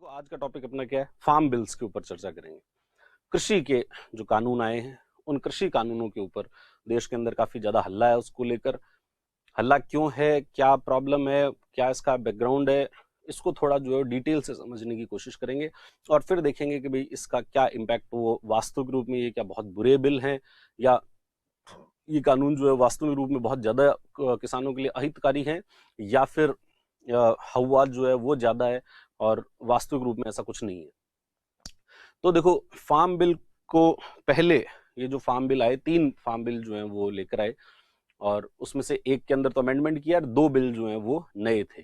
देखो आज का टॉपिक अपना क्या है, फार्म बिल्स के ऊपर चर्चा करेंगे। कृषि के जो कानून आए हैं उन कृषि कानूनों के ऊपर देश के अंदर काफी ज्यादा हल्ला है। उसको लेकर हल्ला क्यों है, क्या प्रॉब्लम है, क्या इसका बैकग्राउंड है, इसको थोड़ा जो है डिटेल से समझने की कोशिश करेंगे और फिर देखेंगे कि भाई इसका क्या इम्पैक्ट, वो वास्तविक रूप में ये क्या बहुत बुरे बिल हैं या ये कानून जो है वास्तविक रूप में बहुत ज्यादा किसानों के लिए अहितकारी हैं, या फिर हवा जो है वो ज्यादा है और वास्तविक रूप में ऐसा कुछ नहीं है। तो देखो, फार्म बिल को पहले ये जो फार्म बिल आए, 3 फार्म बिल जो हैं वो लेकर आए और उसमें से एक के अंदर तो अमेंडमेंट किया और 2 बिल जो हैं वो नए थे।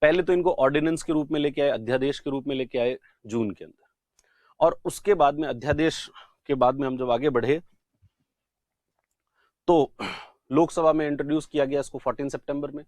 पहले तो इनको ऑर्डिनेंस के रूप में लेके आए, अध्यादेश के रूप में लेके आए जून के अंदर, और उसके बाद में अध्यादेश के बाद में हम जब आगे बढ़े तो लोकसभा में इंट्रोड्यूस किया गया इसको 14 सितंबर में,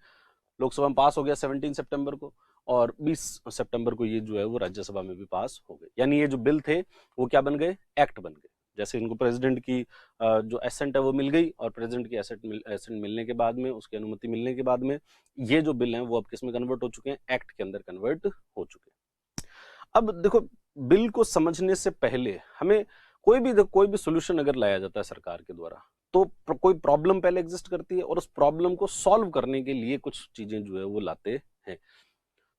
लोकसभा में पास हो गया 17 सितंबर को, और 20 सितंबर को ये जो है वो राज्यसभा में भी पास हो गए। यानी ये जो बिल थे वो क्या बन गए, एक्ट बन गए। जैसे इनको प्रेसिडेंट की जो एसेंट है वो मिल गई, और प्रेसिडेंट की एसेंट मिलने के बाद में, उसकी अनुमति मिलने के बाद में, ये जो बिल हैं वो अब किस में कन्वर्ट हो चुके हैं, एक्ट के अंदर कन्वर्ट हो चुके हैं। अब देखो, बिल को समझने से पहले हमें कोई भी सोल्यूशन अगर लाया जाता है सरकार के द्वारा, तो कोई प्रॉब्लम पहले एग्जिस्ट करती है और उस प्रॉब्लम को सॉल्व करने के लिए कुछ चीजें जो है वो लाते हैं।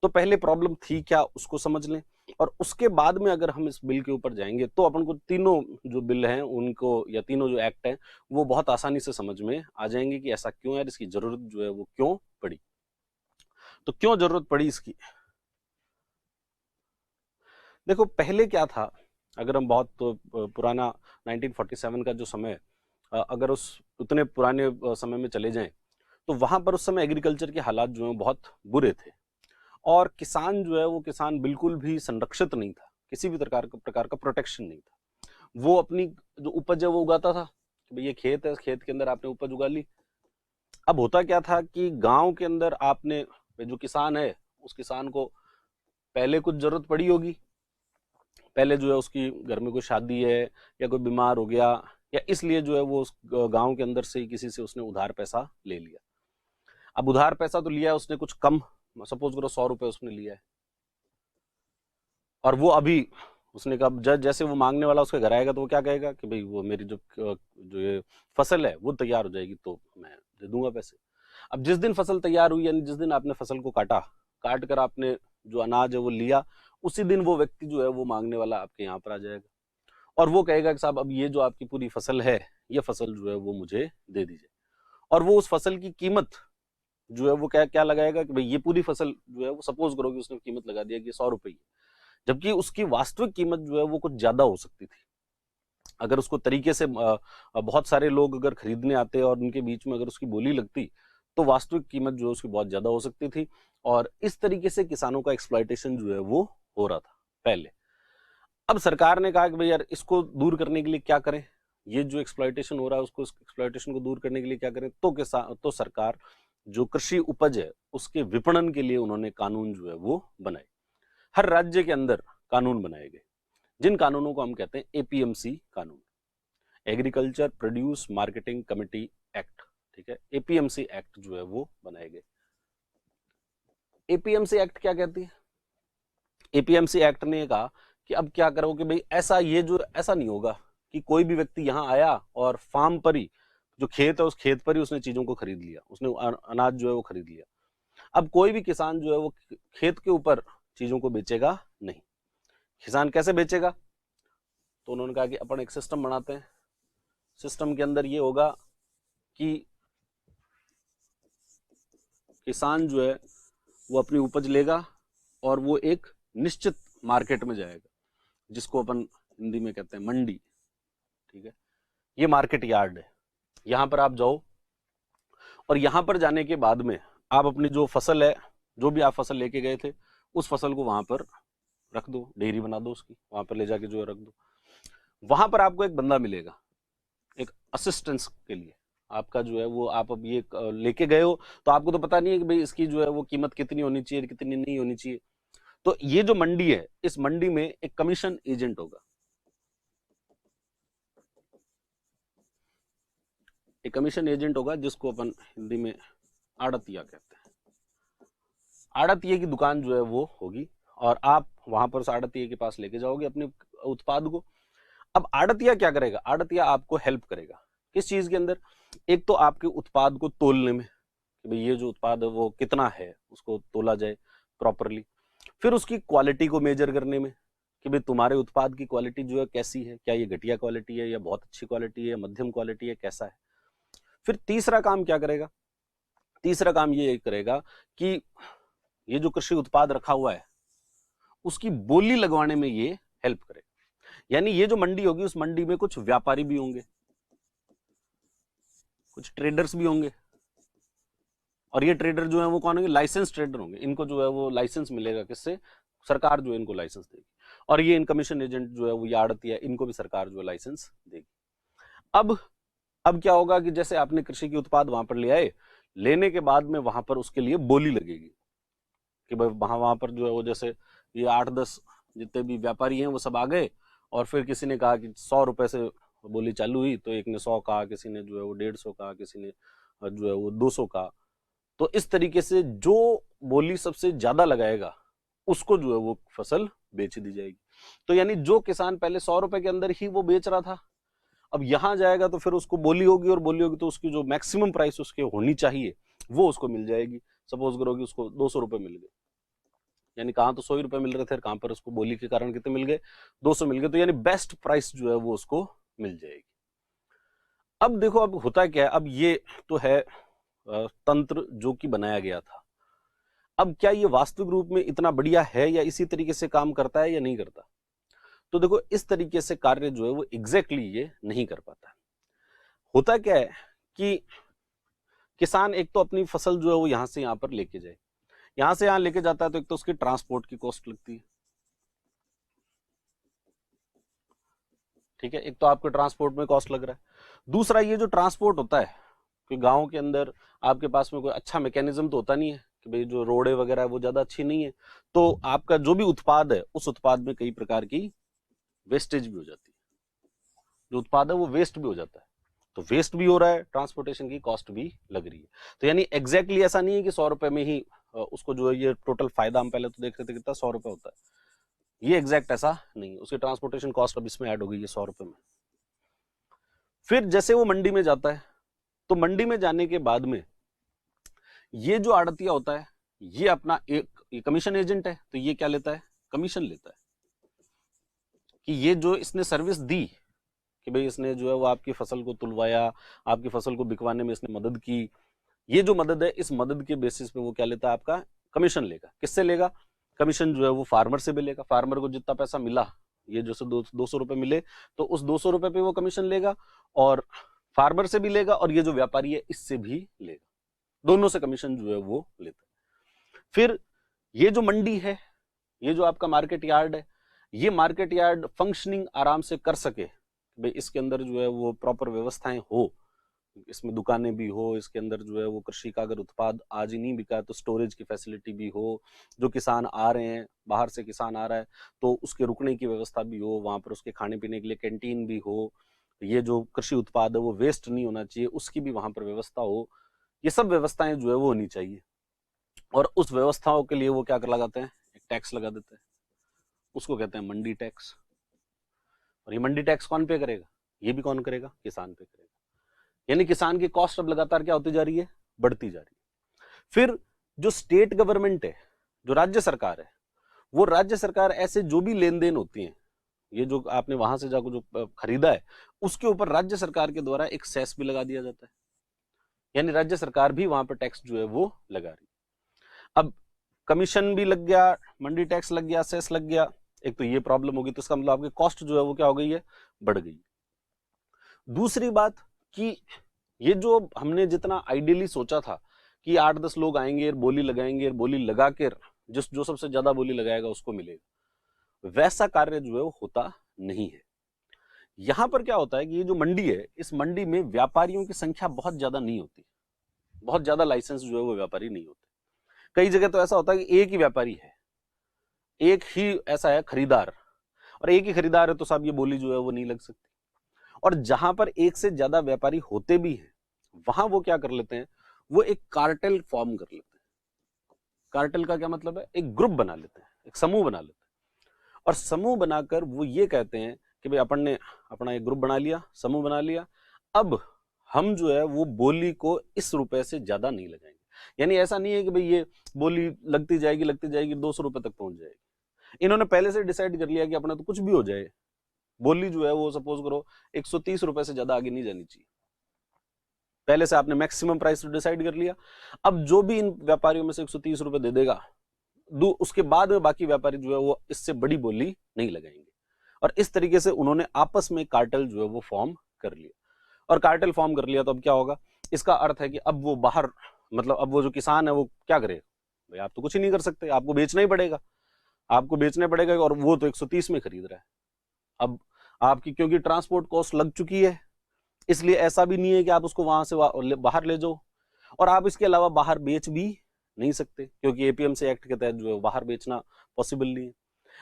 तो पहले प्रॉब्लम थी क्या उसको समझ लें, और उसके बाद में अगर हम इस बिल के ऊपर जाएंगे तो अपन को तीनों जो बिल हैं उनको, या तीनों जो एक्ट हैं, वो बहुत आसानी से समझ में आ जाएंगे कि ऐसा क्यों है, इसकी जरूरत जो है वो क्यों पड़ी। तो क्यों जरूरत पड़ी इसकी, देखो पहले क्या था। अगर हम बहुत पुराना 1947 का जो समय, अगर उस उतने पुराने समय में चले जाएं, तो वहां पर उस समय एग्रीकल्चर के हालात जो हैं बहुत बुरे थे, और किसान जो है वो किसान बिल्कुल भी संरक्षित नहीं था, किसी भी प्रकार का प्रोटेक्शन नहीं था। वो अपनी जो उपज है वो उगाता था कि भाई ये खेत है, खेत के अंदर आपने उपज उगा ली। अब होता क्या था कि गांव के अंदर आपने, जो किसान है उस किसान को पहले कुछ जरूरत पड़ी होगी, पहले जो है उसकी घर में कोई शादी है या कोई बीमार हो गया, या इसलिए जो है वो उस गांव के अंदर से ही किसी से उसने उधार पैसा ले लिया। अब उधार पैसा तो लिया है उसने कुछ कम, सपोज करो 100 रुपए उसने लिया है, और वो अभी उसने कहा जैसे वो मांगने वाला उसके घर आएगा तो वो क्या कहेगा कि भाई वो मेरी जो ये फसल है वो तैयार हो जाएगी तो मैं दे दूंगा पैसे। अब जिस दिन फसल तैयार हुई, यानी जिस दिन आपने फसल को काट कर आपने जो अनाज है वो लिया, उसी दिन वो व्यक्ति जो है वो मांगने वाला आपके यहाँ पर आ जाएगा और वो कहेगा कि साहब अब ये जो आपकी पूरी फसल है, ये फसल जो है वो मुझे दे दीजिए। और वो उस फसल की कीमत जो है वो क्या क्या लगाएगा कि भाई ये पूरी फसल जो है वो, सपोज करो कि उसने कीमत लगा दिया कि 100 रुपए की, जबकि उसकी वास्तविक कीमत जो है वो कुछ ज्यादा हो सकती थी। अगर उसको तरीके से बहुत सारे लोग अगर खरीदने आते और उनके बीच में अगर उसकी बोली लगती, तो वास्तविक कीमत जो है उसकी बहुत ज्यादा हो सकती थी। और इस तरीके से किसानों का एक्सप्लॉयटेशन जो है वो हो रहा था पहले। अब सरकार ने कहा कि भाई यार इसको दूर करने के लिए क्या करें, ये जो एक्सप्लॉयटेशन हो रहा है उसको, एक्सप्लॉयटेशन को दूर करने के लिए क्या करें। तो सरकार जो कृषि उपज है उसके विपणन के लिए उन्होंने कानून जो है वो बनाए। हर राज्य के अंदर कानून बनाए गए, जिन कानूनों को हम कहते हैं एपीएमसी कानून, agriculture produce marketing committee act. ठीक है, एपीएमसी एक्ट जो है वो बनाए गए। एपीएमसी एक्ट क्या कहती है, एपीएमसी एक्ट ने कहा कि अब क्या करो कि भाई ऐसा नहीं होगा कि कोई भी व्यक्ति यहाँ आया और फार्म पर ही, जो खेत है उस खेत पर ही उसने चीजों को खरीद लिया, उसने अनाज जो है वो खरीद लिया। अब कोई भी किसान जो है वो खेत के ऊपर चीजों को बेचेगा नहीं। किसान कैसे बेचेगा, तो उन्होंने कहा कि अपन एक सिस्टम बनाते हैं। सिस्टम के अंदर ये होगा कि किसान जो है वो अपनी उपज लेगा और वो एक निश्चित मार्केट में जाएगा, जिसको अपन हिंदी में कहते हैं मंडी। ठीक है, ये मार्केट यार्ड है। यहां पर आप जाओ और यहां पर जाने के बाद में आप अपनी जो फसल है, जो भी आप फसल लेके गए थे, उस फसल को वहां पर रख दो, डेयरी बना दो उसकी, वहां पर ले जाके जो है रख दो। वहां पर आपको एक बंदा मिलेगा एक असिस्टेंस के लिए। आपका जो है वो, आप अब ये लेके गए हो तो आपको तो पता नहीं है कि भाई इसकी जो है वो कीमत कितनी होनी चाहिए, कितनी नहीं होनी चाहिए। तो ये जो मंडी है, इस मंडी में एक कमीशन एजेंट होगा। एक कमीशन एजेंट होगा जिसको अपन हिंदी में आड़तिया कहते हैं। आड़तिये की दुकान जो है वो होगी, और आप वहां पर उस आड़तिये के पास लेके जाओगे अपने उत्पाद को। अब आड़तिया क्या करेगा, आड़तिया आपको हेल्प करेगा किस चीज के अंदर, एक तो आपके उत्पाद को तोलने में कि भाई ये जो उत्पाद है वो कितना है उसको तोला जाए प्रॉपरली, फिर उसकी क्वालिटी को मेजर करने में कि भाई तुम्हारे उत्पाद की क्वालिटी जो है कैसी है, क्या ये घटिया क्वालिटी है या बहुत अच्छी क्वालिटी है, मध्यम क्वालिटी है, कैसा है। फिर तीसरा काम क्या करेगा, तीसरा काम ये करेगा कि ये जो कृषि उत्पाद रखा हुआ है उसकी बोली लगवाने में ये हेल्प करेगा। यानी ये जो मंडी होगी उस मंडी में कुछ व्यापारी भी होंगे, कुछ ट्रेडर्स भी होंगे, और ये ट्रेडर जो है वो कौन होंगे, लाइसेंस ट्रेडर होंगे। इनको जो है वो लाइसेंस मिलेगा किससे, सरकार जो है इनको लाइसेंस देगी, और ये इन कमीशन एजेंट जो है वो ये आड़तिया है, इनको भी सरकार जो है लाइसेंस देगी। अब क्या होगा कि जैसे आपने कृषि के उत्पाद वहां पर ले आए, लेने के बाद में वहां पर उसके लिए बोली लगेगी कि भाई वहां पर जो है वो जैसे ये 8-10 जितने भी व्यापारी हैं वो सब आ गए, और फिर किसी ने कहा कि 100 रुपए से बोली चालू हुई, तो एक ने 100 कहा, किसी ने जो है वो 150 कहा, किसी ने जो है वो 200 कहा। तो इस तरीके से जो बोली सबसे ज्यादा लगाएगा उसको जो है वो फसल बेच दी जाएगी। तो यानी जो किसान पहले 100 रुपए के अंदर ही वो बेच रहा था, अब यहां जाएगा तो फिर उसको बोली होगी, और बोली होगी तो उसकी जो मैक्सिमम प्राइस उसके होनी चाहिए वो उसको मिल जाएगी। सपोज करो कि उसको 200 रुपए मिल गए, यानी कहां तो 100 रुपए मिल रहे थे, कहां पर उसको बोली के कारण कितने मिल गए, 200 मिल गए, तो यानी बेस्ट प्राइस जो है वो उसको मिल जाएगी। अब देखो अब होता क्या है, अब ये तो है तंत्र जो कि बनाया गया था। अब क्या ये वास्तविक रूप में इतना बढ़िया है या इसी तरीके से काम करता है या नहीं करता, तो देखो इस तरीके से कार्य जो है वो एग्जैक्टली ये नहीं कर पाता। होता क्या है कि किसान एक तो अपनी फसल जो है वो यहां से यहां पर लेके जाए, यहां से यहां लेके जाता है तो एक तो उसकी ट्रांसपोर्ट की कॉस्ट लगती है, ठीक है, एक तो आपके ट्रांसपोर्ट में कॉस्ट लग रहा है। दूसरा ये जो ट्रांसपोर्ट होता है कि गांव के अंदर आपके पास में कोई अच्छा मैकेनिज्म तो होता नहीं है कि भाई जो रोडें वगैरह है वो ज्यादा अच्छी नहीं है, तो आपका जो भी उत्पाद है उस उत्पाद में कई प्रकार की वेस्टेज भी हो जाती है, जो उत्पाद है वो वेस्ट भी हो जाता है, तो वेस्ट भी हो रहा है, ट्रांसपोर्टेशन की कॉस्ट भी लग रही है। तो यानी एग्जैक्टली ऐसा नहीं है कि 100 रुपए में ही उसको जो है ये टोटल फायदा, हम पहले तो देख रहे थे कितना 100 रुपए होता है, ये एग्जैक्ट ऐसा नहीं, उसकी ट्रांसपोर्टेशन कॉस्ट अब इसमें ऐड हो गई है 100 रुपए में। फिर जैसे वो मंडी में जाता है, तो मंडी में जाने के बाद में ये जो आड़तिया होता है ये अपना एक कमीशन एजेंट है, तो ये क्या लेता है, कमीशन लेता है कि ये जो इसने सर्विस दी कि भाई इसने जो है वो आपकी फसल को तुलवाया, आपकी फसल को बिकवाने में इसने मदद की, ये जो मदद है इस मदद के बेसिस पे वो क्या लेता है, आपका कमीशन लेगा। किससे लेगा, कमीशन जो है वो फार्मर से भी लेगा, फार्मर को जितना पैसा मिला, ये जो 200 रुपए मिले तो उस 200 रुपए पे वो कमीशन लेगा, और फार्मर से भी लेगा, और ये जो व्यापारी है इससे भी लेगा, दोनों से कमीशन जो है वो लेता है। फिर ये जो मंडी है, ये जो आपका मार्केट यार्ड है, ये मार्केट यार्ड फंक्शनिंग आराम से कर सके, भाई इसके अंदर जो है वो प्रॉपर व्यवस्थाएं हो, इसमें दुकानें भी हो, इसके अंदर जो है वो कृषि का अगर उत्पाद आज ही नहीं बिका तो स्टोरेज की फैसिलिटी भी हो, जो किसान आ रहे हैं बाहर से किसान आ रहा है तो उसके रुकने की व्यवस्था भी हो, वहां पर उसके खाने पीने के लिए कैंटीन भी हो, ये जो कृषि उत्पाद है वो वेस्ट नहीं होना चाहिए उसकी भी वहां पर व्यवस्था हो, ये सब व्यवस्थाएं जो है वो होनी चाहिए। और उस व्यवस्थाओं के लिए वो क्या कर लगाते हैं, एक टैक्स लगा देते हैं, उसको कहते हैं मंडी टैक्स। और ये मंडी टैक्स कौन पे करेगा, ये भी कौन करेगा, किसान पे करेगा। यानी किसान की कॉस्ट अब लगातार क्या होती जा रही है, बढ़ती जा रही है। फिर जो स्टेट गवर्नमेंट है, जो राज्य सरकार है, वो राज्य सरकार ऐसे जो भी लेन देन होती है, ये जो आपने वहां से जाकर जो खरीदा है उसके ऊपर राज्य सरकार के द्वारा एक सेस भी लगा दिया जाता है, यानी राज्य सरकार भी वहां पर टैक्स जो है वो लगा रही है। अब कमीशन भी लग गया, मंडी टैक्स लग गया, सेस लग गया, एक तो ये प्रॉब्लम होगी, तो इसका मतलब आपकी कॉस्ट जो है वो क्या हो गई है, बढ़ गई। दूसरी बात कि ये जो हमने जितना आइडियली सोचा था कि 8-10 लोग आएंगे और बोली लगाएंगे और बोली लगा कर जो सबसे ज्यादा बोली लगाएगा उसको मिलेगा, वैसा कार्य जो है वो होता नहीं है। यहां पर क्या होता है कि ये जो मंडी है, इस मंडी में व्यापारियों की संख्या बहुत ज्यादा नहीं होती, बहुत ज्यादा लाइसेंस जो है वो व्यापारी नहीं होते। कई जगह तो ऐसा होता है कि एक ही व्यापारी है, एक ही ऐसा है खरीदार, और एक ही खरीदार है तो साहब ये बोली जो है वो नहीं लग सकती। और जहां पर एक से ज्यादा व्यापारी होते भी हैं वहां वो क्या कर लेते हैं, वो एक कार्टेल फॉर्म कर लेते हैं। कार्टेल का क्या मतलब है, एक ग्रुप बना लेते हैं, एक समूह बना लेते हैं और समूह बनाकर वो ये कहते हैं कि भाई अपन ने अपना एक ग्रुप बना लिया, समूह बना लिया, अब हम जो है वो बोली को इस रुपए से ज्यादा नहीं लगाएंगे। यानी ऐसा नहीं है कि भाई ये बोली लगती जाएगी 200 रुपए तक पहुंच जाएगी। इन्होंने पहले से डिसाइड कर लिया कि अपना तो कुछ भी हो जाए, बोली जो है वो सपोज करो 130 रुपए से ज्यादा आगे नहीं जानी चाहिए। पहले से आपने मैक्सिमम प्राइस डिसाइड कर लिया। अब जो भी इन व्यापारियों में से 130 रुपए दे देगा, उसके बाद में बाकी व्यापारी जो है वो इससे बड़ी बोली नहीं लगाएंगे। और इस तरीके से उन्होंने आपस में कार्टेल जो है वो फॉर्म कर लिया। और कार्टेल फॉर्म कर लिया तो अब क्या होगा, इसका अर्थ है कि अब वो बाहर, मतलब अब वो जो किसान है वो क्या करे, भाई आप तो कुछ ही नहीं कर सकते, आपको बेचना ही पड़ेगा, आपको बेचना पड़ेगा। और वो तो 130 में खरीद रहा है। अब आपकी क्योंकि ट्रांसपोर्ट कॉस्ट लग चुकी है, इसलिए ऐसा भी नहीं है कि आप उसको वहां से बाहर ले जाओ। और आप इसके अलावा बाहर बेच भी नहीं सकते, क्योंकि एपीएमसी एक्ट के तहत जो है बाहर बेचना पॉसिबल नहीं है।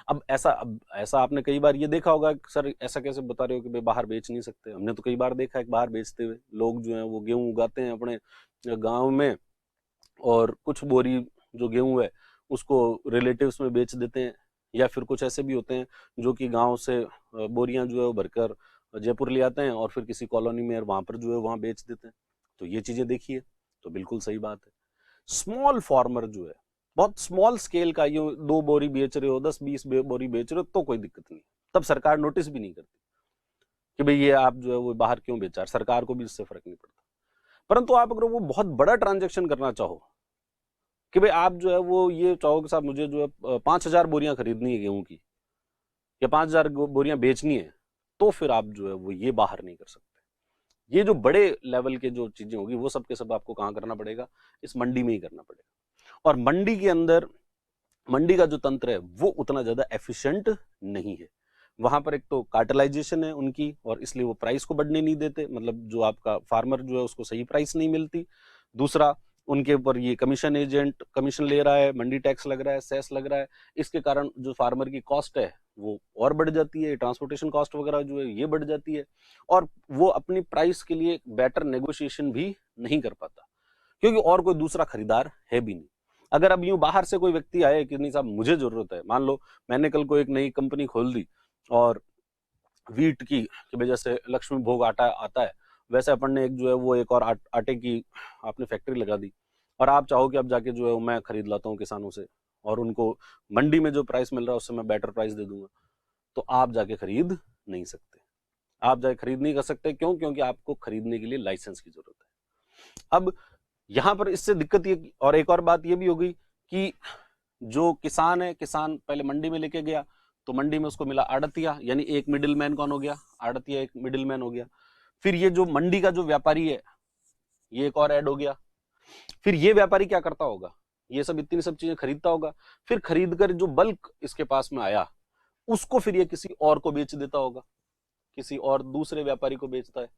अब ऐसा आपने कई बार ये देखा होगा कि सर ऐसा कैसे बता रहे हो कि भाई बाहर बेच नहीं सकते। हमने तो कई बार देखा है बाहर बेचते हुए लोग जो है वो गेहूं उगाते हैं अपने गांव में, और कुछ बोरी जो गेहूं है उसको रिलेटिव्स में बेच देते हैं, या फिर कुछ ऐसे भी होते हैं जो कि गांव से बोरियां जो है वो भरकर जयपुर ले आते हैं और फिर किसी कॉलोनी में वहां पर जो है वहां बेच देते हैं। तो ये चीजें देखिए, तो बिल्कुल सही बात है। स्मॉल फार्मर जो है, बहुत स्मॉल स्केल का, ये 2 बोरी बेच रहे हो, 10-20 बोरी बेच रहे हो तो कोई दिक्कत नहीं, तब सरकार नोटिस भी नहीं करती कि भाई ये आप जो है वो बाहर क्यों बेचा, सरकार को भी इससे फर्क नहीं पड़ता। परंतु आप अगर वो बहुत बड़ा ट्रांजेक्शन करना चाहो कि भाई आप जो है वो ये चाहो कि साहब मुझे जो है 5000 बोरियां खरीदनी है गेहूं की, या 5000 बोरियां बेचनी है, तो फिर आप जो है वो ये बाहर नहीं कर सकते। ये जो बड़े लेवल के जो चीजें होगी वो सब के सब आपको कहाँ करना पड़ेगा, इस मंडी में ही करना पड़ेगा। और मंडी के अंदर मंडी का जो तंत्र है वो उतना ज्यादा एफिशिएंट नहीं है। वहां पर एक तो कार्टेलाइजेशन है उनकी, और इसलिए वो प्राइस को बढ़ने नहीं देते, मतलब जो आपका फार्मर जो है उसको सही प्राइस नहीं मिलती। दूसरा, उनके ऊपर ये कमीशन एजेंट कमीशन ले रहा है, मंडी टैक्स लग रहा है, सेस लग रहा है, इसके कारण जो फार्मर की कॉस्ट है वो और बढ़ जाती है, ट्रांसपोर्टेशन कॉस्ट वगैरह जो है ये बढ़ जाती है, और वो अपनी प्राइस के लिए बेटर नेगोशिएशन भी नहीं कर पाता, क्योंकि और कोई दूसरा खरीदार है भी नहीं। अगर अब यूं बाहर से कोई व्यक्ति आए कि नहीं साहब मुझे जरूरत है, मान लो मैंने कल को एक नई कंपनी खोल दी और वीट की वजह से लक्ष्मी भोग आटा आता है, वैसे अपन ने एक जो है वो एक और आटे की आपने फैक्ट्री लगा दी, और आप चाहो कि अब जाके जो है मैं खरीद लाता हूँ किसानों से, और उनको मंडी में जो प्राइस मिल रहा है उससे मैं बेटर प्राइस दे दूंगा, तो आप जाके खरीद नहीं सकते। आप जाके खरीद नहीं कर सकते, क्यों? क्योंकि आपको खरीदने के लिए लाइसेंस की जरूरत है। अब यहां पर इससे दिक्कत ये, और एक और बात ये भी हो गई कि जो किसान है, किसान पहले मंडी में लेके गया तो मंडी में उसको मिला आड़तिया, यानी एक मिडिल मैन कौन हो गया, आड़तिया एक मिडिल मैन हो गया। फिर ये जो मंडी का जो व्यापारी है ये एक और ऐड हो गया। फिर ये व्यापारी क्या करता होगा, ये सब इतनी सब चीजें खरीदता होगा, फिर खरीद कर जो बल्क इसके पास में आया उसको फिर ये किसी और को बेच देता होगा, किसी और दूसरे व्यापारी को बेचता है।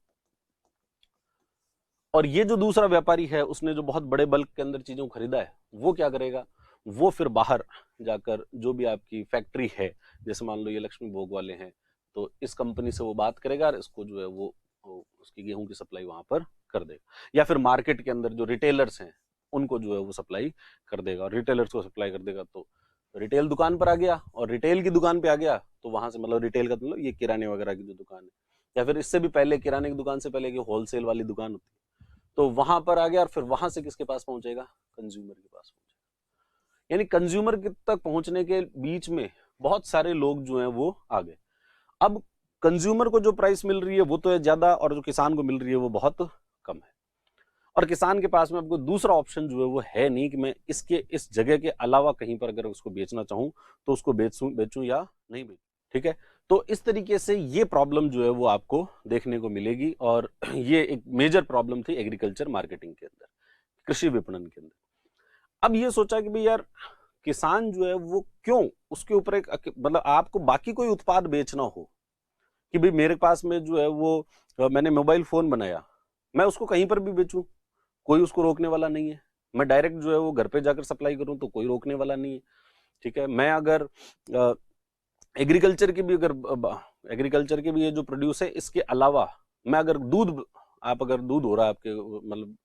और ये जो दूसरा व्यापारी है उसने जो बहुत बड़े बल्क के अंदर चीजों को खरीदा है वो क्या करेगा, वो फिर बाहर जाकर जो भी आपकी फैक्ट्री है, जैसे मान लो ये लक्ष्मी भोग वाले हैं, तो इस कंपनी से वो बात करेगा और इसको जो है वो उसकी गेहूं की सप्लाई वहां पर कर देगा, या फिर मार्केट के अंदर जो रिटेलर्स हैं उनको जो है वो सप्लाई कर देगा, और रिटेलर्स को सप्लाई कर देगा तो रिटेल दुकान पर आ गया, और रिटेल की दुकान पे आ गया तो वहां से, मतलब रिटेल का मतलब ये किराने वगैरह की जो दुकान है, या फिर इससे भी पहले किराने की दुकान से पहले की होलसेल वाली दुकान होती है, तो वहां पर आ गया, और फिर वहां से किसके पास पहुंचेगा, कंज्यूमर के पास पहुंचेगा। यानी कंज्यूमर तक पहुंचने के बीच में बहुत सारे लोग जो हैं वो आ गए। अब कंज्यूमर को जो प्राइस मिल रही है वो तो है ज्यादा, और जो किसान को मिल रही है वो बहुत कम है, और किसान के पास में आपको दूसरा ऑप्शन जो है वो है नहीं कि मैं इसके इस जगह के अलावा कहीं पर अगर उसको बेचना चाहूं तो उसको बेचूं या नहीं बेचूं। ठीक है, तो इस तरीके से ये प्रॉब्लम जो है वो आपको देखने को मिलेगी, और ये एक मेजर प्रॉब्लम थी एग्रीकल्चर मार्केटिंग के अंदर, कृषि विपणन के अंदर। अब ये सोचा कि भाई यार किसान जो है वो क्यों उसके ऊपर एक, मतलब आपको बाकी कोई उत्पाद बेचना हो कि भाई मेरे पास में जो है वो मैंने मोबाइल फोन बनाया, मैं उसको कहीं पर भी बेचूं, कोई उसको रोकने वाला नहीं है। मैं डायरेक्ट जो है वो घर पे जाकर सप्लाई करूं तो कोई रोकने वाला नहीं है। ठीक है, मैं अगर एग्रीकल्चर के भी ये जो प्रोड्यूस है इसके अलावा मैं अगर दूध, आप अगर दूध हो रहा है आपके, मतलब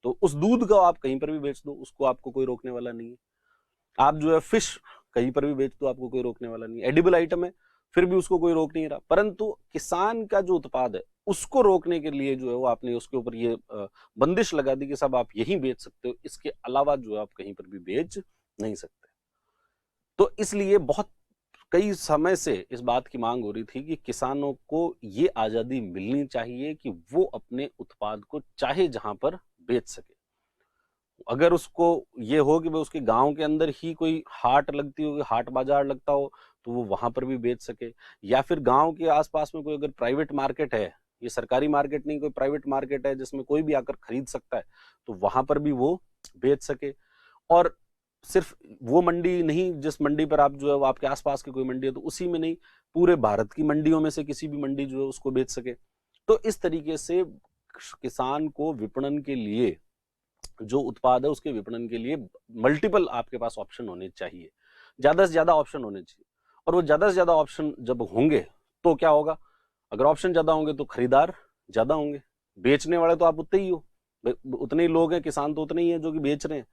तो उस दूध का आप कहीं पर भी बेच दो, उसको आपको कोई रोकने वाला नहीं है। आप जो है फिश कहीं पर भी बेच दो, आपको कोई रोकने वाला नहीं। एडिबल आइटम है, फिर भी उसको कोई रोक नहीं रहा। परंतु किसान का जो उत्पाद है उसको रोकने के लिए जो है वो आपने उसके ऊपर ये बंदिश लगा दी कि साहब आप यहीं बेच सकते हो, इसके अलावा जो है आप कहीं पर भी बेच नहीं सकते। तो इसलिए बहुत कई समय से इस बात की मांग हो रही थी कि किसानों को ये आजादी मिलनी चाहिए कि वो अपने उत्पाद को चाहे जहां पर बेच सके। अगर उसको ये हो कि उसके गांव के अंदर ही कोई हाट लगती हो, हाट बाजार लगता हो, तो वो वहां पर भी बेच सके। या फिर गांव के आसपास में कोई अगर प्राइवेट मार्केट है, ये सरकारी मार्केट नहीं, कोई प्राइवेट मार्केट है जिसमें कोई भी आकर खरीद सकता है, तो वहां पर भी वो बेच सके। और सिर्फ वो मंडी नहीं जिस मंडी पर आप जो है वो आपके आसपास की कोई मंडी है, तो उसी में नहीं, पूरे भारत की मंडियों में से किसी भी मंडी जो है उसको बेच सके। तो इस तरीके से किसान को विपणन के लिए, जो उत्पाद है उसके विपणन के लिए मल्टीपल आपके पास ऑप्शन होने चाहिए, ज्यादा से ज्यादा ऑप्शन होने चाहिए। और वो ज्यादा से ज्यादा ऑप्शन जब होंगे तो क्या होगा, अगर ऑप्शन ज्यादा होंगे तो खरीदार ज्यादा होंगे, बेचने वाले तो आप उतने ही हो, उतने ही लोग हैं, किसान तो उतने ही हैं जो कि बेच रहे हैं,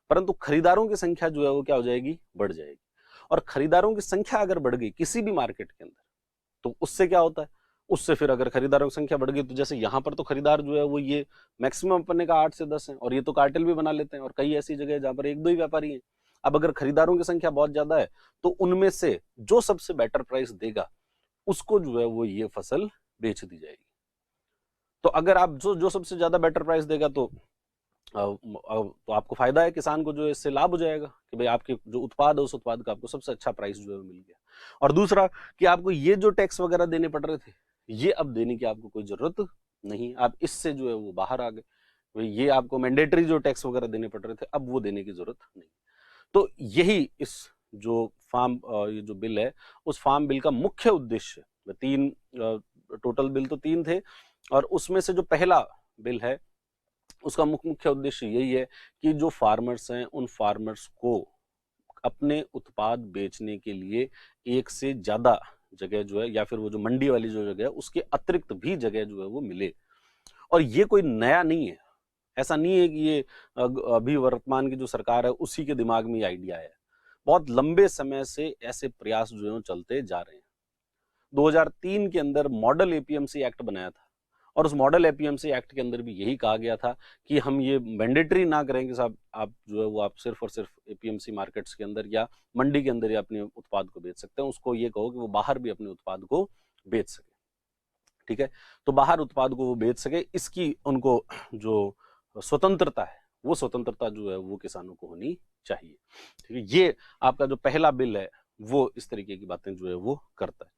परंतु खरीदारों की संख्या जो है वो क्या हो जाएगी, बढ़ जाएगी। और खरीदारों की संख्या अगर बढ़ गई किसी भी मार्केट के अंदर, तो उससे क्या होता है, उससे फिर अगर खरीदारों की संख्या बढ़ गई, तो जैसे यहाँ पर तो खरीदार जो है वो ये मैक्सिमम अपने का 8 से 10 है, और ये तो कार्टेल भी बना लेते हैं, और कई ऐसी जगह है जहां पर एक दो ही व्यापारी हैं। अब अगर खरीदारों की संख्या बहुत ज्यादा है, तो उनमें से जो सबसे बेटर प्राइस देगा उसको जो है वो ये फसल बेच दी जाएगी। तो अगर आप जो सबसे ज्यादा बेटर प्राइस देगा, तो आपको फायदा है, किसान को जो है इससे लाभ हो जाएगा कि भाई आपके जो उत्पाद है उस उत्पाद का आपको सबसे अच्छा प्राइस जो है मिल गया। और दूसरा कि आपको ये जो टैक्स वगैरह देने पड़ रहे थे, ये अब देने की आपको कोई जरूरत नहीं, आप इससे जो है वो बाहर आ गए। ये आपको मैंडेटरी जो टैक्स वगैरह देने पड़ रहे थे, अब वो देने की जरूरत नहीं। तो यही इस जो फार्म ये जो बिल है, उस फार्म बिल का मुख्य उद्देश्य, तीन टोटल बिल तो 3 थे, और उसमें से जो पहला बिल है उसका मुख्य उद्देश्य यही है कि जो फार्मर्स हैं उन फार्मर्स को अपने उत्पाद बेचने के लिए एक से ज्यादा जगह जो है, या फिर वो जो मंडी वाली जो जगह है उसके अतिरिक्त भी जगह जो है वो मिले। और ये कोई नया नहीं है, ऐसा नहीं है कि ये अभी वर्तमान की जो सरकार है उसी के दिमाग में ये आइडिया है। बहुत लंबे समय से ऐसे प्रयास जो है चलते जा रहे हैं। 2003 के अंदर मॉडल एपीएमसी एक्ट बनाया था, और उस मॉडल एपीएमसी एक्ट के अंदर भी यही कहा गया था कि हम ये मैंडेटरी ना करें कि साहब आप जो है वो आप सिर्फ और सिर्फ एपीएमसी मार्केट्स के अंदर या मंडी के अंदर ही अपने उत्पाद को बेच सकते हैं, उसको ये कहो कि वो बाहर भी अपने उत्पाद को बेच सके। ठीक है, तो बाहर उत्पाद को वो बेच सके, इसकी उनको जो स्वतंत्रता है, वो स्वतंत्रता जो है वो किसानों को होनी चाहिए। ठीक है, ये आपका जो पहला बिल है वो इस तरीके की बातें जो है वो करता है।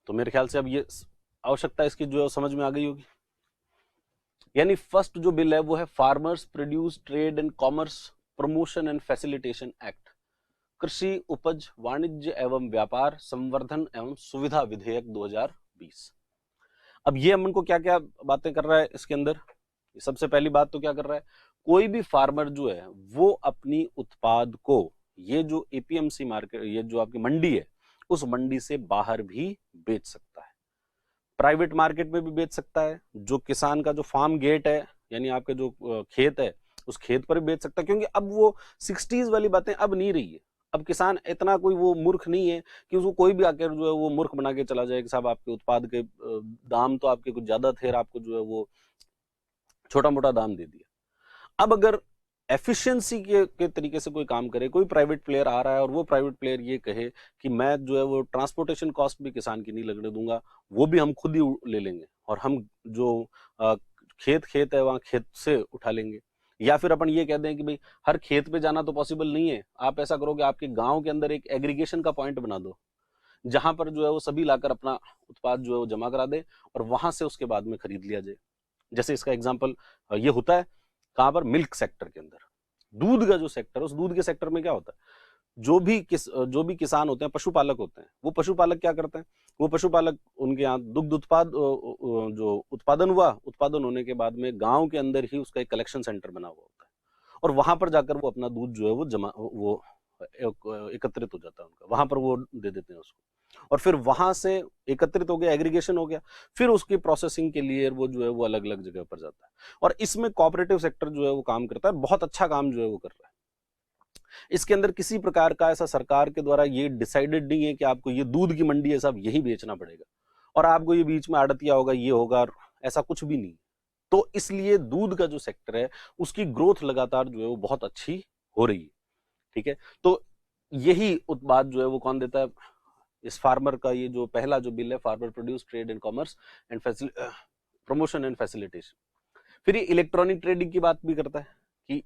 तो मेरे ख्याल से अब ये आवश्यकता इसकी जो है समझ में आ गई होगी। यानी फर्स्ट जो बिल है वो है farmers produce trade and commerce promotion and facilitation act, कृषि उपज वाणिज्य एवं व्यापार संवर्धन एवं सुविधा विधेयक 2020। अब ये हम उनको क्या क्या बातें कर रहा है इसके अंदर, सबसे पहली बात तो क्या कर रहा है, कोई भी फार्मर जो है वो अपनी उत्पाद को ये जो एपीएमसी मार्केट, ये जो आपकी मंडी है, उस मंडी से बाहर भी बेच सकता है, प्राइवेट मार्केट में भी बेच सकता है, जो किसान का जो फार्म गेट है यानी आपके जो खेत है उस खेत पर भी बेच सकता है। क्योंकि अब वो 60s वाली बातें अब नहीं रही है। अब किसान इतना कोई वो मूर्ख नहीं है कि उसको कोई भी आकर जो है वो मूर्ख बना के चला जाए कि साहब आपके उत्पाद के दाम तो आपके कुछ ज्यादा थे और आपको जो है वो छोटा मोटा दाम दे दिया। अब अगर एफिशिएंसी के तरीके से कोई काम करे, कोई प्राइवेट प्लेयर आ रहा है और वो प्राइवेट प्लेयर ये कहे कि मैं जो है वो ट्रांसपोर्टेशन कॉस्ट भी किसान की नहीं लगने दूंगा, वो भी हम खुद ही ले लेंगे, और हम जो खेत है वहां खेत से उठा लेंगे। या फिर अपन ये कह दें कि भाई हर खेत पे जाना तो पॉसिबल नहीं है, आप ऐसा करो कि आपके गांव के अंदर एक एग्रीगेशन का पॉइंट बना दो, जहां पर जो है वो सभी लाकर अपना उत्पाद जो है वो जमा करा दे और वहां से उसके बाद में खरीद लिया जाए। जैसे इसका एग्जाम्पल ये होता है कहां पर, मिल्क सेक्टर के अंदर। दूध का जो सेक्टर है, उस दूध के सेक्टर में क्या होता है, जो भी किसान होते हैं, पशुपालक होते हैं, वो पशुपालक क्या करते हैं, वो पशुपालक उनके यहाँ दुग्ध उत्पाद जो उत्पादन हुआ, उत्पादन होने के बाद में गांव के अंदर ही उसका एक कलेक्शन सेंटर बना हुआ होता है, और वहां पर जाकर वो अपना दूध जो है वो एकत्रित हो जाता है उनका, वहां पर वो दे देते हैं उसको, और फिर वहां से एकत्रित हो गया, एग्रीगेशन हो गया, फिर उसकी प्रोसेसिंग के लिए वो जो है वो अलग अलग जगह पर जाता है। और इसमें कोऑपरेटिव सेक्टर जो है वो काम करता है, बहुत अच्छा काम जो है वो कर रहा है। इसके अंदर किसी प्रकार का ऐसा सरकार के द्वारा ये डिसाइडेड नहीं है कि आपको ये दूध की मंडी है साहब यही बेचना पड़ेगा और आपको ये बीच में आड़तिया होगा, ये होगा, ऐसा कुछ भी नहीं। तो इसलिए दूध का जो सेक्टर है उसकी ग्रोथ लगातार जो है वो बहुत अच्छी हो रही है। ठीक है, तो यही उत्पाद जो है वो कौन देता है? इस फार्मर का ये जो पहला जो बिल है, farmer produce trade and commerce and promotion and facilitation. फिर ये इलेक्ट्रॉनिक ट्रेडिंग की बात भी करता है कि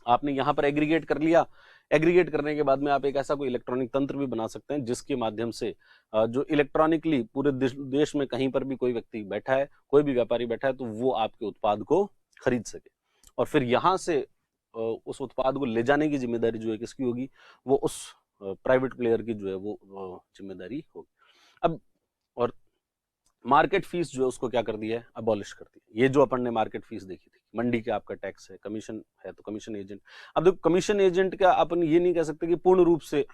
आपने यहां पर एग्रीगेट कर लिया, एग्रीगेट करने के बाद में आप एक ऐसा कोई इलेक्ट्रॉनिक तंत्र भी बना सकते हैं जिसके माध्यम से जो इलेक्ट्रॉनिकली पूरे देश में कहीं पर भी कोई व्यक्ति बैठा है, कोई भी व्यापारी बैठा है, तो वो आपके उत्पाद को खरीद सके और फिर यहां से उस उत्पाद को ले जाने की जिम्मेदारी जो है किसकी होगी? वो उस प्राइवेट प्लेयर की जो है वो जिम्मेदारी होगी। अब और मार्केट फीस जो है उसको क्या कर दिया है? अबॉलिश कर दिया। ये जो अपन ने मार्केट फीस देखी थी, मंडी के आपका टैक्स है, कमीशन है, तो कमीशन एजेंट। अब देखो कमीशन एजेंट का अपन ये नहीं कह सकते कि पूर्ण रूप से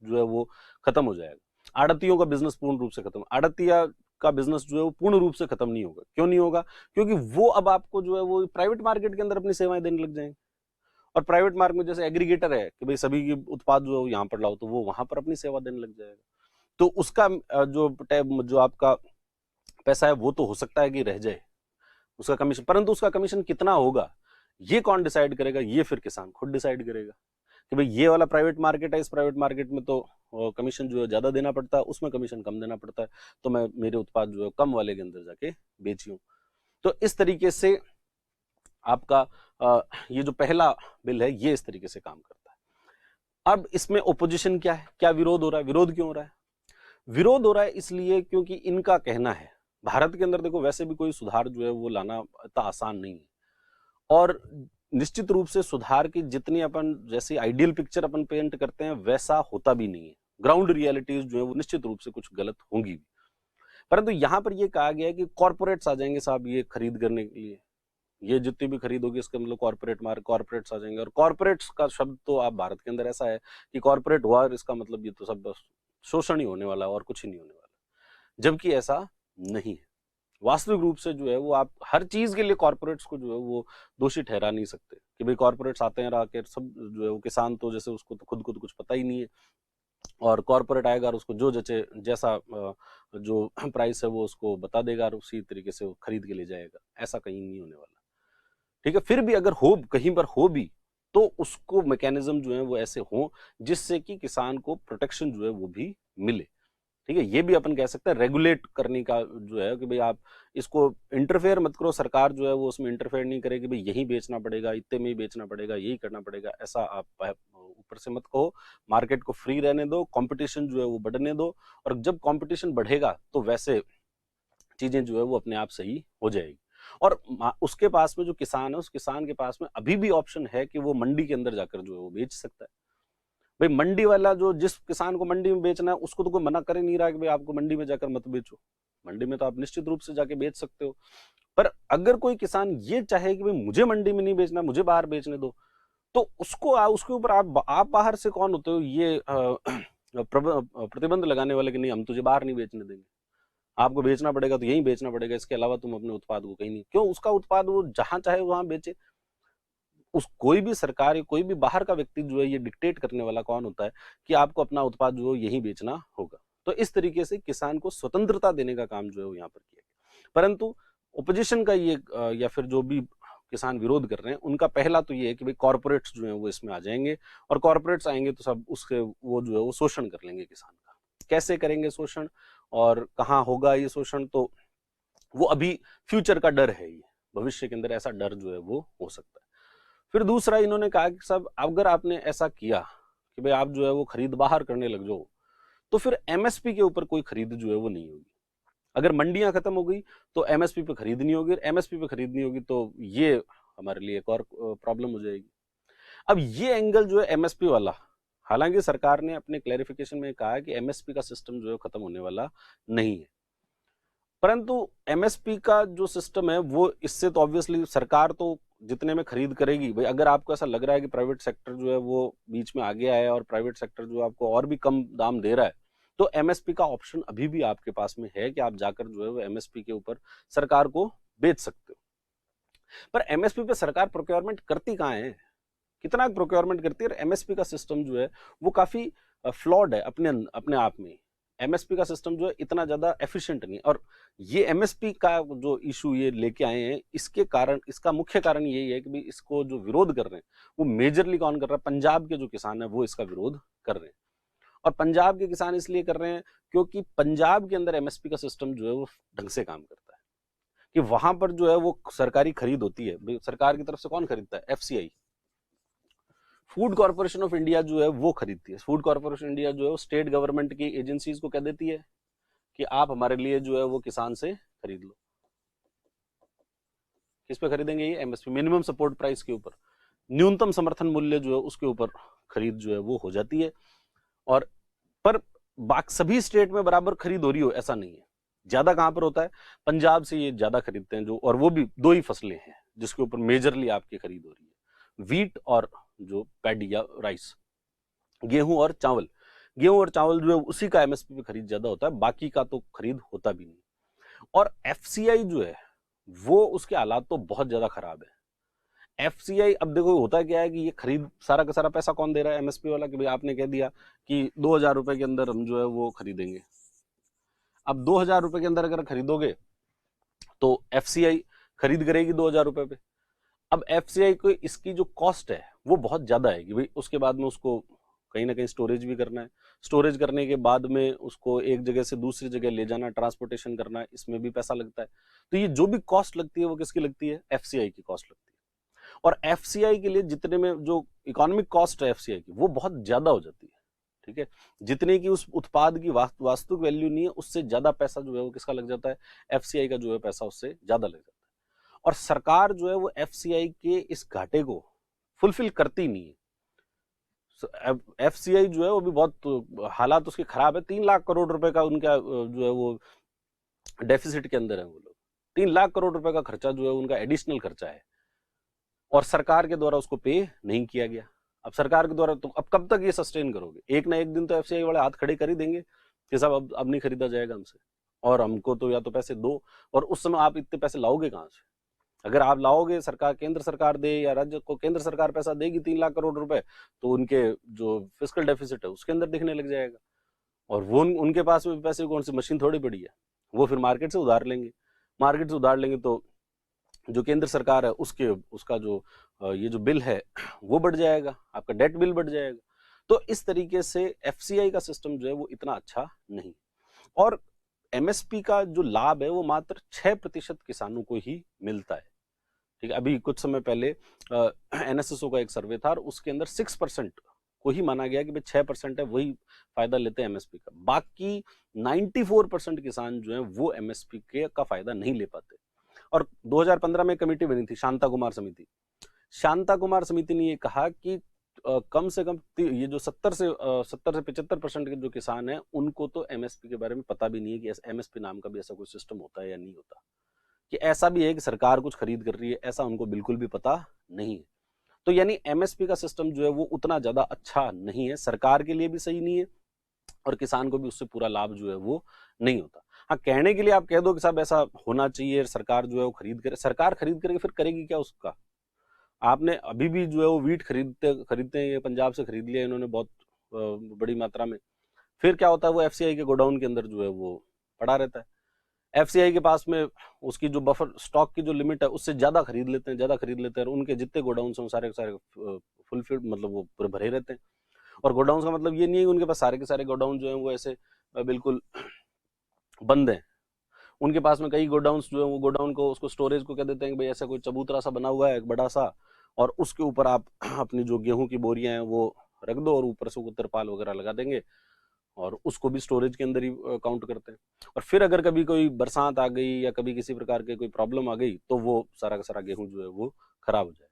जो है वो खत्म हो जाएगा। आड़तियों का बिजनेस पूर्ण रूप से खत्म, आड़तिया का बिजनेस जो है वो पूर्ण रूप से खत्म नहीं होगा। क्यों नहीं होगा? क्योंकि वो अब आपको जो है वो प्राइवेट मार्केट के अंदर अपनी सेवाएं देने लग जाएंगे और प्राइवेट मार्केट में जैसे एग्रीगेटर है कि भाई सभी की उत्पाद जो है यहाँ पर लाओ, तो वो वहां पर अपनी सेवा देने लग जाएगा। तो उसका जो आपका पैसा है वो तो हो सकता है कि रह जाए उसका कमीशन, परंतु उसका कमीशन कितना होगा ये कौन डिसाइड करेगा? ये फिर किसान खुद डिसाइड करेगा कि भाई ये वाला प्राइवेट मार्केट है, इस प्राइवेट मार्केट में तो कमीशन जो है ज्यादा देना पड़ता है, उसमें कमीशन कम देना पड़ता है, तो मैं मेरे उत्पाद जो है कम वाले के अंदर जाके बेचियूं। तो इस तरीके से आपका ये जो पहला बिल है ये इस तरीके से काम करता है। अब इसमें ओपोजिशन क्या है? क्या विरोध हो रहा है? विरोध क्यों हो रहा है? विरोध हो रहा है इसलिए क्योंकि इनका कहना है भारत के अंदर देखो वैसे भी कोई सुधार जो है वो लाना इतना आसान नहीं है और निश्चित रूप से सुधार की जितनी अपन जैसी आइडियल पिक्चर अपन पेंट करते हैं वैसा होता भी नहीं है। ग्राउंड रियलिटीज जो है वो निश्चित रूप से कुछ गलत होंगी भी। परंतु यहां पर ये कहा गया है कि कॉर्पोरेट्स आ जाएंगे साहब ये खरीद करने के लिए, ये जितनी भी खरीद होगी इसका मतलब कॉर्पोरेट्स आ जाएंगे। और कॉर्पोरेट्स का शब्द तो आप भारत के अंदर ऐसा है कि कॉर्पोरेट हुआ इसका मतलब ये तो सब शोषण ही होने वाला और कुछ ही नहीं होने वाला, जबकि ऐसा नहीं है। वास्तविक रूप से जो है वो आप हर चीज के लिए कॉर्पोरेट्स को जो है वो दोषी ठहरा नहीं सकते कि भाई कॉर्पोरेट्स आते हैं आके सब जो है वो किसान तो जैसे उसको तो खुद को तो कुछ पता ही नहीं है और कॉर्पोरेट आएगा और उसको जो जैसे जैसा जो प्राइस है वो उसको बता देगा और उसी तरीके से वो खरीद के ले जाएगा। ऐसा कहीं नहीं होने वाला। ठीक है, फिर भी अगर हो कहीं पर हो भी तो उसको मैकेनिज्म जो है वो ऐसे हो जिससे कि किसान को प्रोटेक्शन जो है वो भी मिले। ठीक है, ये भी अपन कह सकते हैं रेगुलेट करने का जो है कि भाई आप इसको इंटरफेयर मत करो, सरकार जो है वो उसमें इंटरफेयर नहीं करे कि भाई यही बेचना पड़ेगा, इतने में ही बेचना पड़ेगा, यही करना पड़ेगा, ऐसा आप ऊपर से मत कहो। मार्केट को फ्री रहने दो, कंपटीशन जो है वो बढ़ने दो और जब कंपटीशन बढ़ेगा तो वैसे चीजें जो है वो अपने आप सही हो जाएगी। और उसके पास में जो किसान है उस किसान के पास में अभी भी ऑप्शन है कि वो मंडी के अंदर जाकर जो है वो बेच सकता है। भाई मंडी वाला जो जिस किसान को मंडी में बेचना है उसको तो कोई मना कर ही नहीं रहा कि भाई आपको मंडी में जाकर मत बेचो, मंडी में तो आप निश्चित रूप से जाके बेच सकते हो। पर अगर कोई किसान ये चाहे कि भाई मुझे मंडी में नहीं बेचना, मुझे बाहर बेचने दो, तो उसके ऊपर आप बाहर से कौन होते हो ये प्रतिबंध लगाने वाले कि नहीं हम तुझे बाहर नहीं बेचने देंगे, आपको बेचना पड़ेगा तो यहीं बेचना पड़ेगा, इसके अलावा तुम अपने उत्पाद को कहीं नहीं। क्यों? उसका उत्पाद वो जहां चाहे वहां बेचे। उस कोई भी सरकार या कोई भी बाहर का व्यक्ति जो है ये डिक्टेट करने वाला कौन होता है कि आपको अपना उत्पाद जो है यहीं बेचना होगा। तो इस तरीके से किसान को स्वतंत्रता देने का काम जो है वो यहाँ पर किया गया। परंतु ओपोजिशन का ये या फिर जो भी किसान विरोध कर रहे हैं उनका पहला तो ये है कि भाई कॉर्पोरेट्स जो है वो इसमें आ जाएंगे और कॉर्पोरेट्स आएंगे तो सब उसके वो जो है वो शोषण कर लेंगे किसान का। कैसे करेंगे शोषण और कहाँ होगा ये शोषण, तो वो अभी फ्यूचर का डर है, ये भविष्य के अंदर ऐसा डर जो है वो हो सकता है। फिर दूसरा इन्होंने कहा कि सब अगर आपने ऐसा किया कि भाई आप जो है वो खरीद बाहर करने लग जाओ तो फिर एमएसपी के ऊपर कोई खरीद जो है वो नहीं होगी। अगर मंडियां खत्म हो गई तो एमएसपी पे खरीद नहीं होगी, एमएसपी पे खरीद नहीं होगी तो ये हमारे लिए एक और प्रॉब्लम हो जाएगी। अब ये एंगल जो है एमएसपी वाला, हालांकि सरकार ने अपने क्लैरिफिकेशन में कहा कि एमएसपी का सिस्टम जो है खत्म होने वाला नहीं है, परंतु एमएसपी का जो सिस्टम है वो इससे तो ऑब्वियसली सरकार तो जितने में खरीद करेगी। भाई अगर आपको ऐसा लग रहा है कि प्राइवेट सेक्टर जो है वो बीच में आ गया है और प्राइवेट सेक्टर जो आपको और भी कम दाम दे रहा है तो एमएसपी का ऑप्शन अभी भी आपके पास में है कि आप जाकर जो है वो एमएसपी के ऊपर सरकार को बेच सकते हो। पर एमएसपी पे सरकार प्रोक्योरमेंट करती कहाँ है? कितना प्रोक्योरमेंट करती है। और एमएसपी का सिस्टम जो है वो काफी फ्लॉड है अपने आप में। एमएसपी का सिस्टम जो है इतना ज्यादा एफिशिएंट नहीं है। और ये एमएसपी का जो इशू ये लेके आए हैं, इसके कारण, इसका मुख्य कारण यही है कि भाई इसको जो विरोध कर रहे हैं वो मेजरली कौन कर रहा है, पंजाब के जो किसान है वो इसका विरोध कर रहे हैं। और पंजाब के किसान इसलिए कर रहे हैं क्योंकि पंजाब के अंदर एमएसपी का सिस्टम जो है वो ढंग से काम करता है, कि वहां पर जो है वो सरकारी खरीद होती है। सरकार की तरफ से कौन खरीदता है, FCI, food corporation of India जो है वो खरीदती है। फूड कॉर्पोरेशन इंडिया जो है वो स्टेट गवर्नमेंट की एजेंसीज को कह देती है कि आप हमारे लिए जो है वो किसान से खरीद लो। किस पे खरीदेंगे, ये एमएसपी, मिनिमम सपोर्ट प्राइस के ऊपर, न्यूनतम समर्थन मूल्य जो है उसके ऊपर खरीद जो है वो हो जाती है। और पर बाकी सभी स्टेट में बराबर खरीद हो रही हो ऐसा नहीं है। ज्यादा कहां पर होता है, पंजाब से ये ज्यादा खरीदते हैं जो, और वो भी दो ही फसलें हैं जिसके ऊपर मेजरली आपकी खरीद हो रही है, वीट और जो पैडी या राइस, गेहूं और चावल। गेहूं और चावल जो है उसी का एमएसपी पे खरीद ज्यादा होता है, बाकी का तो खरीद होता भी नहीं। और एफसीआई जो है वो, उसके हालात तो बहुत ज्यादा खराब है। एफसीआई, अब देखो होता क्या है कि ये खरीद सारा का सारा पैसा कौन दे रहा है, एमएसपी वाला, कि भाई आपने कह दिया कि 2000 रुपए के अंदर हम जो है वो खरीदेंगे। अब 2000 रुपए के अंदर अगर खरीदोगे तो एफसीआई खरीद करेगी 2000 रुपए पे। अब एफसीआई को इसकी जो कॉस्ट है वो बहुत ज्यादा है कि भाई उसके बाद में उसको कहीं ना कहीं स्टोरेज भी करना है, स्टोरेज करने के बाद में उसको एक जगह से दूसरी जगह ले जाना, ट्रांसपोर्टेशन करना, इसमें भी पैसा लगता है। तो ये जो भी कॉस्ट लगती है वो किसकी लगती है, एफसीआई की कॉस्ट लगती है। और एफसीआई के लिए जितने में जो इकोनॉमिक कॉस्ट है एफसीआई की वो बहुत ज्यादा हो जाती है, ठीक है, जितने की उस उत्पाद की वास्तविक वैल्यू नहीं है उससे ज्यादा पैसा जो है वो किसका लग जाता है, एफसीआई का जो है पैसा उससे ज्यादा लग जाता है। और सरकार जो है वो एफसीआई के इस घाटे को फुलफिल करती नहीं है। एफसीआई जो है वो भी बहुत हालात उसके खराब है। 3 लाख करोड़ रुपए का उनका जो है वो डेफिसिट के अंदर है वो लोग। 3 लाख करोड़ रुपए का खर्चा जो है उनका एडिशनल खर्चा है, और सरकार के द्वारा उसको पे नहीं किया गया। अब सरकार के द्वारा तुम अब कब तक ये सस्टेन करोगे, एक ना एक दिन तो एफसीआई वाले हाथ खड़े कर ही देंगे कि साहब अब नहीं खरीदा जाएगा हमसे, और हमको तो या तो पैसे दो। और उस समय आप इतने पैसे लाओगे कहां से, अगर आप लाओगे, सरकार, केंद्र सरकार दे या राज्य को केंद्र सरकार पैसा देगी 3 लाख करोड़ रुपए, तो उनके जो फिस्कल डेफिसिट है उसके अंदर दिखने लग जाएगा। और वो उनके पास में पैसे कौन सी मशीन थोड़ी पड़ी है, वो फिर मार्केट से उधार लेंगे। मार्केट से उधार लेंगे तो जो केंद्र सरकार है उसका जो ये जो बिल है वो बढ़ जाएगा, आपका डेट बिल बढ़ जाएगा। तो इस तरीके से एफसीआई का सिस्टम जो है वो इतना अच्छा नहीं। और एमएसपी का जो लाभ है वो मात्र 6% किसानों को ही मिलता है, ठीक है। अभी कुछ समय पहले एनएसएसओ का एक सर्वे था और उसके अंदर 6% को ही माना गया कि भाई 6% है वही फायदा लेते हैं एमएसपी का, बाकी 94% किसान जो है वो एमएसपी के का फायदा नहीं ले पाते। और 2015 में कमेटी बनी थी, शांता कुमार समिति। शांता कुमार समिति ने ये कहा कि कम से कम ये जो 70 से 75% के जो किसान हैं उनको तो एमएसपी के बारे में पता भी नहीं है कि एमएसपी नाम का भी ऐसा कोई सिस्टम होता है या नहीं होता, कि ऐसा भी है कि सरकार कुछ खरीद कर रही है, ऐसा उनको बिल्कुल भी पता नहीं है। तो यानी एमएसपी का सिस्टम जो है वो उतना ज्यादा अच्छा नहीं है, सरकार के लिए भी सही नहीं है और किसान को भी उससे पूरा लाभ जो है वो नहीं होता। हाँ, कहने के लिए आप कह दो कि साहब ऐसा होना चाहिए, सरकार जो है वो खरीद करे, सरकार खरीद करके फिर करेगी क्या उसका। आपने अभी भी जो है वो वीट खरीदते हैं, ये पंजाब से खरीद लिया इन्होंने बहुत बड़ी मात्रा में, फिर क्या होता है वो एफसीआई के गोडाउन के अंदर जो है वो पड़ा रहता है। एफसीआई के पास में उसकी जो बफर स्टॉक की जो लिमिट है उससे ज्यादा खरीद लेते हैं, और उनके जितने गोडाउन हैं सारे सारे फुलफिल्ड, मतलब वो पूरे भरे रहते हैं। और गोडाउन का मतलब ये नहीं है कि उनके पास सारे के सारे गोडाउन जो है वो ऐसे बिल्कुल बंद हैं। उनके पास में कई गोडाउन जो है वो गोडाउन को, उसको स्टोरेज को कह देते हैं कि भाई ऐसा कोई चबूतरा सा बना हुआ है एक बड़ा सा, और उसके ऊपर आप अपनी जो गेहूं की बोरियां हैं वो रख दो और ऊपर से तिरपाल वगैरह लगा देंगे, और उसको भी स्टोरेज के अंदर ही काउंट करते हैं। और फिर अगर कभी कोई बरसात आ गई या कभी किसी प्रकार के कोई प्रॉब्लम आ गई तो वो सारा का सारा गेहूं जो है वो खराब हो जाए।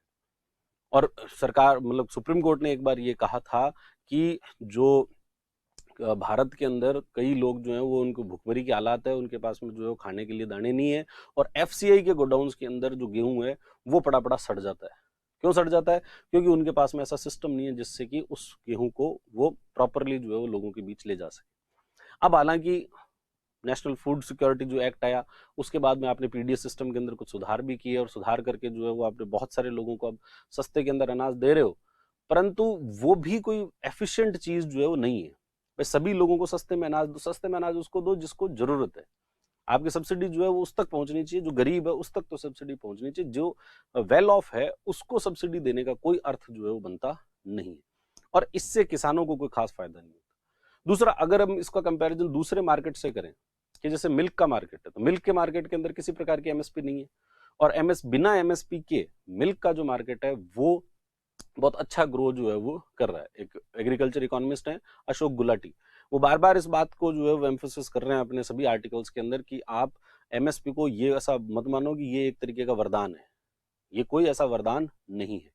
और सरकार, मतलब सुप्रीम कोर्ट ने एक बार ये कहा था कि जो भारत के अंदर कई लोग जो हैं वो, उनको भुखमरी की हालात है, उनके पास में जो है वो खाने के लिए दाने नहीं है, और एफसीआई के गोडाउन्स के अंदर जो गेहूं है वो पड़ा पड़ा सड़ जाता है। क्यों सड़ जाता है, क्योंकि उनके पास में ऐसा सिस्टम नहीं है जिससे कि उस गेहूं को वो प्रॉपरली जो है वो लोगों के बीच ले जा सके। अब हालांकि नेशनल फूड सिक्योरिटी जो एक्ट आया उसके बाद में आपने पीडीएस सिस्टम के अंदर कुछ सुधार भी किए, और सुधार करके जो है वो आपने बहुत सारे लोगों को अब सस्ते के अंदर अनाज दे रहे हो, परंतु वो भी कोई एफिशिएंट चीज जो है वो नहीं है। भाई सभी लोगों को सस्ते में अनाज दो, सस्ते में अनाज उसको दो जिसको जरूरत है। आपकी सब्सिडी जो है वो उस तक पहुंचनी चाहिए, जो गरीब है उस तक तो सब्सिडी पहुंचनी चाहिए, जो वेल ऑफ है उसको सब्सिडी देने का कोई अर्थ जो है वो बनता नहीं है, और इससे किसानों को कोई खास फायदा नहीं होता। दूसरा, अगर हम इसका कंपैरिजन दूसरे मार्केट से करें कि जैसे मिल्क का मार्केट है, तो मिल्क के मार्केट के अंदर किसी प्रकार की एमएसपी नहीं है, और बिना एमएसपी के मिल्क का जो मार्केट है वो बहुत अच्छा ग्रो जो है वो कर रहा है। एक एग्रीकल्चर इकोनॉमिस्ट है अशोक गुलाटी, वो बार बार इस बात को जो है वो एम्फोसिस कर रहे हैं अपने सभी आर्टिकल्स के अंदर कि आप एमएसपी को ये ऐसा मत मानो कि ये एक तरीके का वरदान है, ये कोई ऐसा वरदान नहीं है,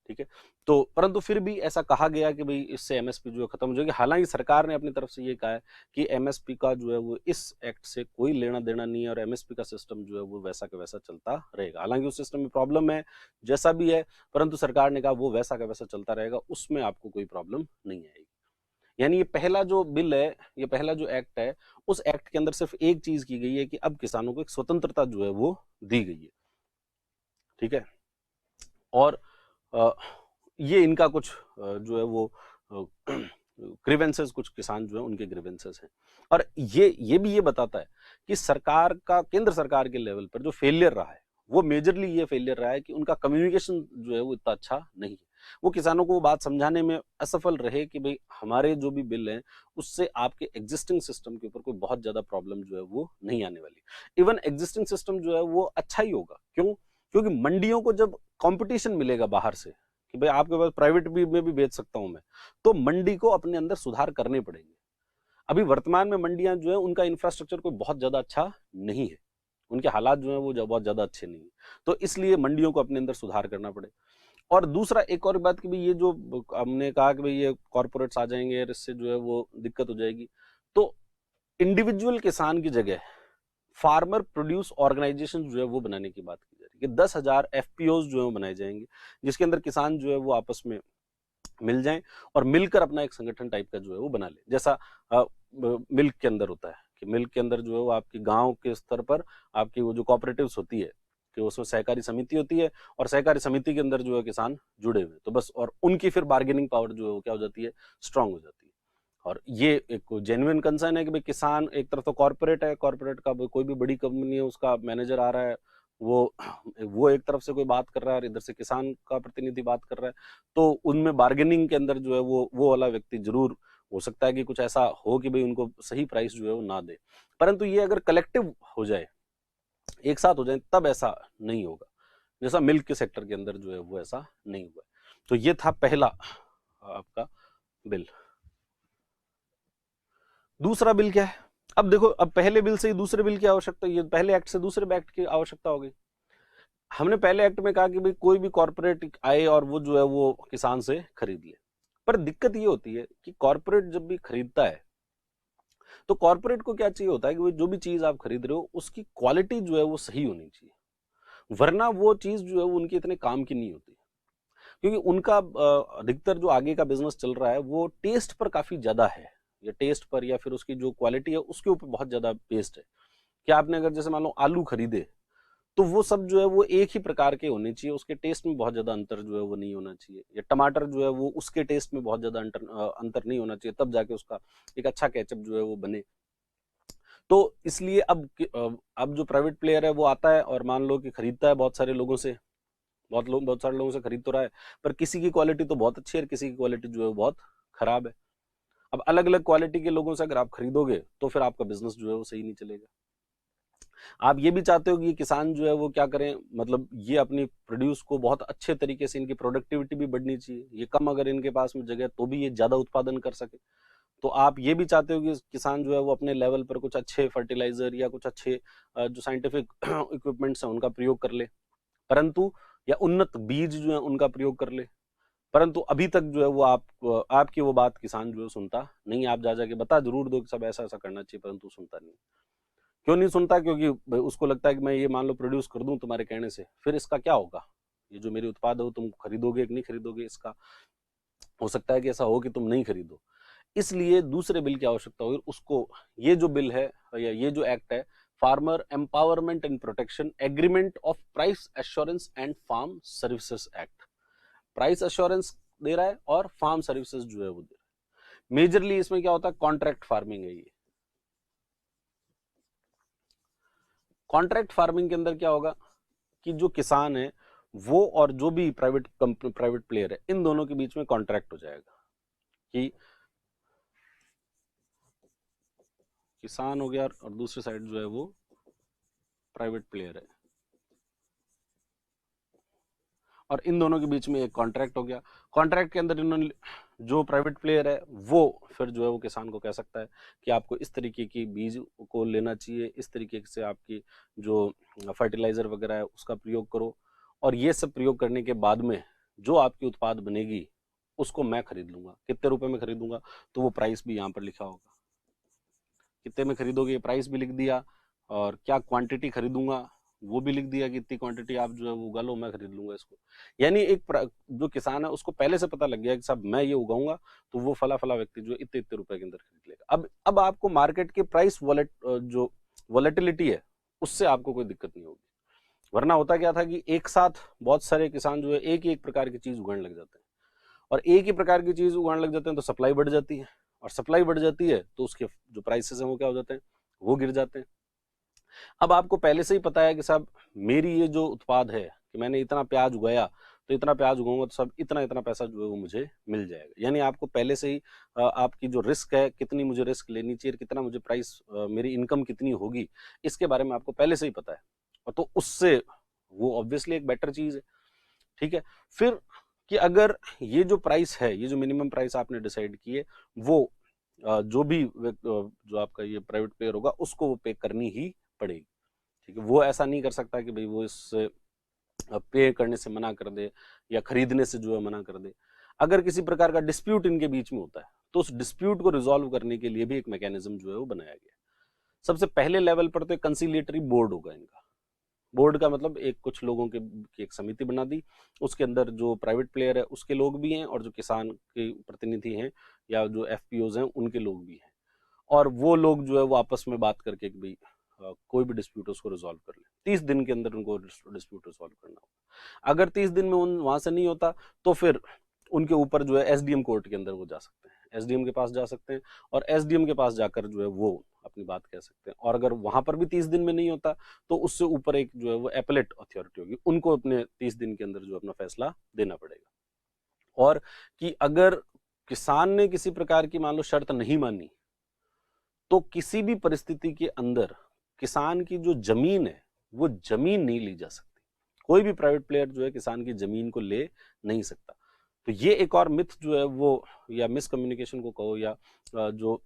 ठीक है। तो परंतु फिर भी ऐसा कहा गया कि भाई इससे एमएसपी जो है खत्म हो जाएगी। हालांकि सरकार ने अपनी तरफ से ये कहा है कि एमएसपी का जो है वो इस एक्ट से कोई लेना देना नहीं है, और एमएसपी का सिस्टम जो है वो वैसा का वैसा चलता रहेगा। हालांकि उस सिस्टम में प्रॉब्लम है जैसा भी है, परंतु सरकार ने कहा वो वैसा का वैसा चलता रहेगा, उसमें आपको कोई प्रॉब्लम नहीं आएगी। यानी ये पहला जो बिल है, ये पहला जो एक्ट है, उस एक्ट के अंदर सिर्फ एक चीज की गई है कि अब किसानों को एक स्वतंत्रता जो है वो दी गई है, ठीक है। और ये इनका कुछ जो है वो ग्रीवेंसेस, कुछ किसान जो है उनके ग्रीवेंसेस हैं, और ये भी ये बताता है कि सरकार का, केंद्र सरकार के लेवल पर जो फेलियर रहा है वो मेजरली ये फेलियर रहा है कि उनका कम्युनिकेशन जो है वो इतना अच्छा नहीं है। वो किसानों को वो बात समझाने में असफल रहे कि भाई हमारे जो भी बिल हैं उससे आपके एग्जिस्टिंग सिस्टम के ऊपर कोई बहुत ज्यादा प्रॉब्लम जो है वो नहीं आने वाली। इवन एग्जिस्टिंग सिस्टम जो है वो अच्छा ही होगा। क्यों? क्योंकि मंडियों को जब कंपटीशन मिलेगा बाहर से कि भाई आपके पास प्राइवेट भी में भी बेच सकता हूं मैं, तो मंडी को अपने अंदर सुधार करने पड़ेंगे। अभी वर्तमान में मंडियां जो है उनका इंफ्रास्ट्रक्चर कोई बहुत ज्यादा अच्छा नहीं है, उनके हालात जो है वो बहुत ज्यादा अच्छे नहीं है, तो इसलिए मंडियों को अपने अंदर सुधार करना पड़े। और दूसरा एक और बात कि भाई ये जो हमने कहा कि भाई ये कॉर्पोरेट्स आ जाएंगे और इससे जो है वो दिक्कत हो जाएगी, तो इंडिविजुअल किसान की जगह फार्मर प्रोड्यूस ऑर्गेनाइजेशन जो है वो बनाने की बात की जा रही है कि 10,000 एफपीओज जो है वो बनाए जाएंगे, जिसके अंदर किसान जो है वो आपस में मिल जाएं और मिलकर अपना एक संगठन टाइप का जो है वो बना ले। जैसा मिल्क के अंदर होता है कि मिल्क के अंदर जो है वो आपकी गांव के स्तर पर आपकी वो जो कोऑपरेटिव्स होती है कि उसमें सहकारी समिति होती है, और सहकारी समिति के अंदर जो है किसान जुड़े हुए, तो बस, और उनकी फिर बार्गेनिंग पावर जो है वो क्या हो जाती है, स्ट्रांग हो जाती है। और ये एक जेन्युइन कंसर्न है कि भाई किसान एक तरफ तो कॉर्पोरेट है, कॉर्पोरेट का कोई भी बड़ी कंपनी है उसका मैनेजर आ रहा है, वो एक तरफ से कोई बात कर रहा है और इधर से किसान का प्रतिनिधि बात कर रहा है, तो उनमें बार्गेनिंग के अंदर जो है वो वाला व्यक्ति जरूर हो सकता है कि कुछ ऐसा हो कि भाई उनको सही प्राइस जो है वो ना दे। परंतु ये अगर कलेक्टिव हो जाए, एक साथ हो जाए, तब ऐसा नहीं होगा, जैसा मिल्क के सेक्टर के अंदर जो है वो ऐसा नहीं हुआ। तो ये था पहला आपका बिल। दूसरा बिल क्या है? अब देखो, अब पहले बिल से ही दूसरे बिल की आवश्यकता, ये पहले एक्ट से दूसरे एक्ट की आवश्यकता हो गई। हमने पहले एक्ट में कहा कि भाई कोई भी कॉर्पोरेट आए और वो जो है वो किसान से खरीद ले, पर दिक्कत ये होती है कि कॉर्पोरेट जब भी खरीदता है तो कॉर्पोरेट को क्या चाहिए होता है कि जो भी चीज आप खरीद रहे हो उसकी क्वालिटी जो है वो सही होनी चाहिए, वरना वो चीज जो है वो उनके इतने काम की नहीं होती। क्योंकि उनका अधिकतर जो आगे का बिजनेस चल रहा है वो टेस्ट पर काफी ज्यादा है, या टेस्ट पर, या फिर उसकी जो क्वालिटी है उसके ऊपर बहुत ज्यादा बेस्ड है। कि आपने अगर जैसे मान लो आलू खरीदे, तो वो सब जो है वो एक ही प्रकार के होने चाहिए, उसके टेस्ट में बहुत ज्यादा अंतर जो है वो नहीं होना चाहिए, या टमाटर जो है वो उसके टेस्ट में बहुत ज्यादा अंतर नहीं होना चाहिए, तब जाके उसका एक अच्छा केचप जो है वो बने। तो इसलिए अब जो प्राइवेट प्लेयर है वो आता है और मान लो कि खरीदता है बहुत सारे लोगों से, बहुत सारे लोगों से खरीद तो रहा है, पर किसी की क्वालिटी तो बहुत अच्छी है और किसी की क्वालिटी जो है बहुत खराब है। अब अलग अलग क्वालिटी के लोगों से अगर आप खरीदोगे तो फिर आपका बिजनेस जो है वो सही नहीं चलेगा। आप ये भी चाहते हो कि किसान जो है वो क्या करें, मतलब ये अपनी प्रोड्यूस को बहुत अच्छे तरीके से, इनकी प्रोडक्टिविटी भी बढ़नी चाहिए, ये कम अगर इनके पास में जगह तो भी ये ज्यादा उत्पादन कर सके। तो आप ये भी चाहते हो कि किसान जो है वो अपने लेवल पर कुछ अच्छे फर्टिलाइजर या कुछ अच्छे जो साइंटिफिक इक्विपमेंट्स हैं उनका प्रयोग कर ले, परंतु, या उन्नत बीज जो है उनका प्रयोग कर ले, परंतु अभी तक जो है वो आपकी वो बात किसान जो है सुनता नहीं। आप जा जाके बता जरूर दो कि सब ऐसा ऐसा करना चाहिए, परंतु सुनता नहीं। क्यों नहीं सुनता? क्योंकि उसको लगता है कि मैं ये मान लो प्रोड्यूस कर दूं तुम्हारे कहने से, फिर इसका क्या होगा, ये जो मेरे उत्पाद है वो तुम खरीदोगे कि नहीं खरीदोगे, इसका हो सकता है कि ऐसा हो कि तुम नहीं खरीदो। इसलिए दूसरे बिल की आवश्यकता होगी उसको। ये जो बिल है या ये जो एक्ट है, farmer empowerment and protection agreement of price assurance and farm services act. Price assurance दे रहा है और फार्म सर्विसेज जो है वो दे रहा है। मेजरली इसमें क्या होता है, कॉन्ट्रैक्ट फार्मिंग है ये। कॉन्ट्रैक्ट फार्मिंग के अंदर क्या होगा कि जो किसान है वो और जो भी प्राइवेट प्लेयर है, इन दोनों के बीच में कॉन्ट्रैक्ट हो जाएगा कि किसान हो गया और दूसरी साइड जो है वो प्राइवेट प्लेयर है, और इन दोनों के बीच में एक कॉन्ट्रैक्ट हो गया। कॉन्ट्रैक्ट के अंदर इन्होंने, जो प्राइवेट प्लेयर है वो फिर जो है वो किसान को कह सकता है कि आपको इस तरीके की बीज को लेना चाहिए, इस तरीके से आपकी जो फर्टिलाइजर वगैरह है उसका प्रयोग करो, और ये सब प्रयोग करने के बाद में जो आपकी उत्पाद बनेगी उसको मैं खरीद लूंगा। कितने रुपए में खरीदूंगा, तो वो प्राइस भी यहाँ पर लिखा होगा, कितने में खरीदोगे ये प्राइस भी लिख दिया, और क्या क्वांटिटी खरीदूंगा वो भी लिख दिया कि इतनी क्वांटिटी आप जो है वो उगा लो, मैं खरीद लूंगा इसको। यानी एक जो किसान है उसको पहले से पता लग गया कि साहब मैं ये उगाऊंगा तो वो फला फला व्यक्ति जो इतने इतने रुपए के अंदर खरीद लेगा। अब आपको मार्केट के प्राइस जो वॉलेटिलिटी है उससे आपको कोई दिक्कत नहीं होगी। वरना होता क्या था कि एक साथ बहुत सारे किसान जो है एक ही एक प्रकार की चीज उगाने लग जाते हैं, और एक ही प्रकार की चीज उगाने लग जाते हैं तो सप्लाई बढ़ जाती है, और सप्लाई बढ़ जाती है तो उसके जो प्राइसेस हैं वो क्या हो जाते हैं, वो गिर जाते हैं। अब आपको पहले से ही पता है कि साहब मेरी ये जो उत्पाद है कि मैंने इतना प्याज उगाया तो इतना प्याज उगाऊंगा तो सब इतना इतना पैसा जो है वो मुझे मिल जाएगा। यानी आपको पहले से ही आपकी जो रिस्क है, कितनी मुझे रिस्क लेनी चाहिए, कितना मुझे प्राइस, मेरी इनकम कितनी होगी, इसके बारे में आपको पहले से ही पता है, और तो उससे वो ऑब्वियसली एक बेटर चीज है। ठीक है, फिर कि अगर ये जो प्राइस है, ये जो मिनिमम प्राइस आपने डिसाइड की है, वो जो भी जो आपका ये प्राइवेट प्लेयर होगा उसको वो पे करनी ही पड़ेगी। ठीक है, वो ऐसा नहीं कर सकता कि भाई वो इससे पे करने से मना कर दे या खरीदने से जो है मना कर दे। अगर किसी प्रकार का डिस्प्यूट इनके बीच में होता है तो उस डिस्प्यूट को रिजॉल्व करने के लिए भी एक मैकेनिज्म जो है वो बनाया गया। सबसे पहले लेवल पर तो कंसिलिएटरी बोर्ड होगा इनका। बोर्ड का मतलब एक कुछ लोगों की एक समिति बना दी, उसके अंदर जो प्राइवेट प्लेयर है उसके लोग भी हैं, और जो किसान के प्रतिनिधि हैं या जो एफपीओज हैं उनके लोग भी हैं, और वो लोग जो है वो आपस में बात करके कि भाई कोई भी डिस्प्यूट उसको रिजॉल्व कर ले। 30 दिन के अंदर उनको डिस्प्यूट रिजॉल्व करना होगा। अगर 30 दिन में वहां से नहीं होता तो फिर उनके ऊपर जो है एसडीएम कोर्ट के अंदर वो जा सकते हैं, एसडीएम के पास जा सकते हैं, और एसडीएम के पास जाकर जो है वो अपनी बात कह सकते हैं। और अगर वहां पर भी 30 दिन में नहीं होता तो उससे ऊपर एक जो है वो एपेलेट अथॉरिटी होगी, उनको अपने 30 दिन के अंदर जो अपना फैसला देना पड़ेगा। और कि अगर किसान ने किसी प्रकार की मान लो शर्त नहीं मानी तो किसी भी परिस्थिति के अंदर किसान की जो जमीन है वो जमीन नहीं ली जा सकती। कोई भी प्राइवेट प्लेयर जो है किसान की जमीन को ले नहीं सकता। तो ये एक और मिथ जो है वो, या मिसकम्युनिकेशन को कहो, या जो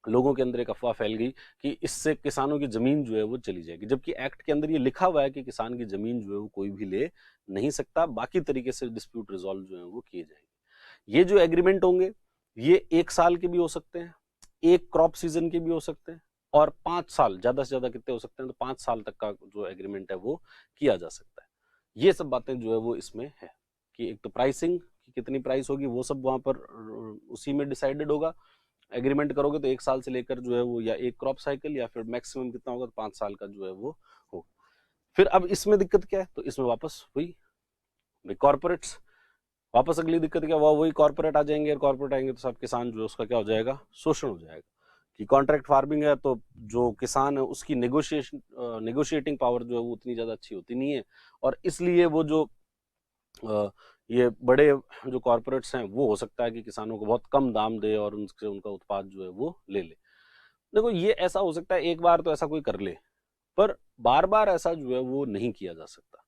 लोगों के अंदर एक अफवाह फैल गई कि इससे किसानों की जमीन जो है वो चली जाएगी, जबकि एक्ट के अंदर ये लिखा हुआ है कि किसान की जमीन जो है वो कोई भी ले नहीं सकता। बाकी तरीके से डिस्प्यूट रिजॉल्व जो है वो किए जाएंगे। ये जो एग्रीमेंट होंगे ये 1 साल के भी हो सकते हैं, एक क्रॉप सीजन के भी हो सकते हैं, और 5 साल, ज्यादा से ज्यादा कितने हो सकते हैं, तो 5 साल तक का जो एग्रीमेंट है वो किया जा सकता है। ये सब बातें जो है वो इसमें है कि एक तो प्राइसिंग की कितनी प्राइस होगी वो सब वहां पर उसी में डिसाइडेड होगा। एग्रीमेंट करोगे तो 1 साल से लेकर जो है वो या एक क्रॉप साइकिल या फिर मैक्सिमम कितना होगा तो 5 साल का जो है वो होगा। फिर अब इसमें दिक्कत क्या है, तो इसमें वापस हुई कॉर्पोरेट्स, वापस अगली दिक्कत क्या, वही कॉर्पोरेट आ जाएंगे, और कॉर्पोरेट आएंगे तो सब किसान जो है उसका क्या हो जाएगा, शोषण हो जाएगा। कि कॉन्ट्रैक्ट फार्मिंग है तो जो किसान है उसकी नेगोशिएटिंग पावर जो है वो उतनी ज्यादा अच्छी होती नहीं है, और इसलिए वो जो ये बड़े जो कॉर्पोरेट्स हैं वो हो सकता है कि किसानों को बहुत कम दाम दे और उनसे उनका उत्पाद जो है वो ले ले। देखो ये ऐसा हो सकता है, एक बार तो ऐसा कोई कर ले, पर बार बार ऐसा जो है वो नहीं किया जा सकता।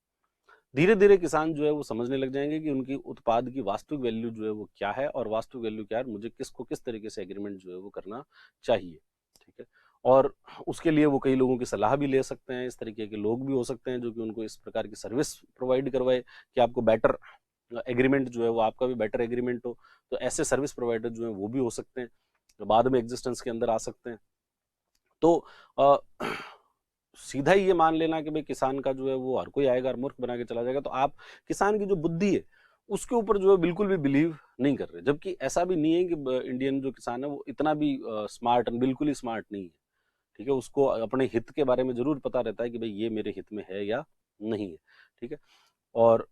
धीरे धीरे किसान जो है वो समझने लग जाएंगे कि उनकी उत्पाद की वास्तविक वैल्यू जो है वो क्या है, और वास्तविक वैल्यू क्या है, मुझे किसको किस तरीके से एग्रीमेंट जो है वो करना चाहिए। ठीक है, और उसके लिए वो कई लोगों की सलाह भी ले सकते हैं। इस तरीके के लोग भी हो सकते हैं जो कि उनको इस प्रकार की सर्विस प्रोवाइड करवाए कि आपको बेटर एग्रीमेंट जो है वो आपका भी बेटर एग्रीमेंट हो। तो ऐसे सर्विस प्रोवाइडर जो है वो भी हो सकते हैं, जो बाद में एग्जिस्टेंस के अंदर आ सकते हैं। तो सीधा ही ये मान लेना कि भाई किसान का जो है वो हर कोई आएगा और मूर्ख बना के चला जाएगा, तो आप किसान की जो बुद्धि है उसके ऊपर जो है बिल्कुल भी बिलीव नहीं कर रहे। जबकि ऐसा भी नहीं है कि इंडियन जो किसान है वो इतना भी स्मार्ट, बिल्कुल ही स्मार्ट नहीं है। ठीक है, उसको अपने हित के बारे में जरूर पता रहता है कि भाई ये मेरे हित में है या नहीं है। ठीक है, और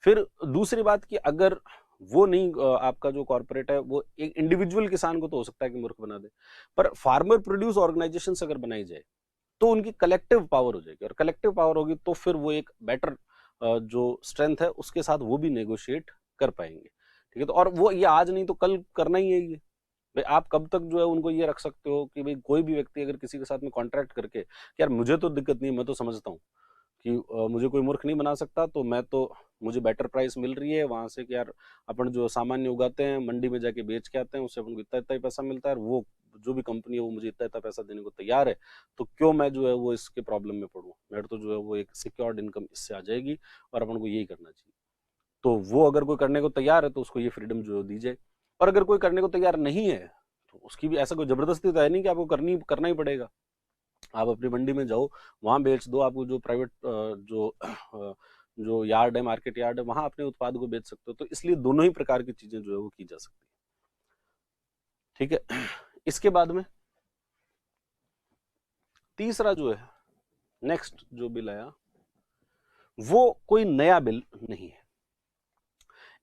फिर दूसरी बात कि अगर वो नहीं आपका जो कॉर्पोरेट है वो एक इंडिविजुअल किसान को तो हो सकता है कि मूर्ख बना दे, पर फार्मर प्रोड्यूस ऑर्गेनाइजेशन अगर बनाई जाए तो उनकी कलेक्टिव पावर हो जाएगी, और कलेक्टिव पावर होगी तो फिर वो एक बेटर जो स्ट्रेंथ है उसके साथ वो भी नेगोशिएट कर पाएंगे। ठीक है, तो और वो ये आज नहीं तो कल करना ही है ये। भाई आप कब तक जो है उनको ये रख सकते हो कि भाई कोई भी व्यक्ति अगर किसी के साथ में कॉन्ट्रैक्ट करके कि यार मुझे तो दिक्कत नहीं है, मैं तो समझता हूँ कि मुझे कोई मूर्ख नहीं बना सकता, तो मैं तो मुझे बेटर प्राइस मिल रही है वहां से कि यार अपन जो सामान्य उगाते हैं मंडी में जाके बेच के आते हैं, उससे अपन को इतना इतना ही पैसा मिलता है, और वो जो भी कंपनी है वो मुझे इतना इतना पैसा देने को तैयार है, तो क्यों मैं जो है वो इसके प्रॉब्लम में पड़ूं, मेरे तो जो है वो एक सिक्योर्ड इनकम इससे आ जाएगी, और अपन को यही करना चाहिए। तो वो अगर कोई करने को तैयार है तो उसको ये फ्रीडम जो दी जाए, और अगर कोई करने को तैयार नहीं है तो उसकी भी ऐसा कोई जबरदस्ती तो है नहीं कि आपको करना ही पड़ेगा। आप अपनी मंडी में जाओ, वहां बेच दो, आपको जो प्राइवेट जो यार्ड है, मार्केट यार्ड है, वहां अपने उत्पाद को बेच सकते हो। तो इसलिए दोनों ही प्रकार की चीजें जो है वो की जा सकती है। ठीक है, इसके बाद में तीसरा जो है नेक्स्ट जो बिल आया वो कोई नया बिल नहीं है।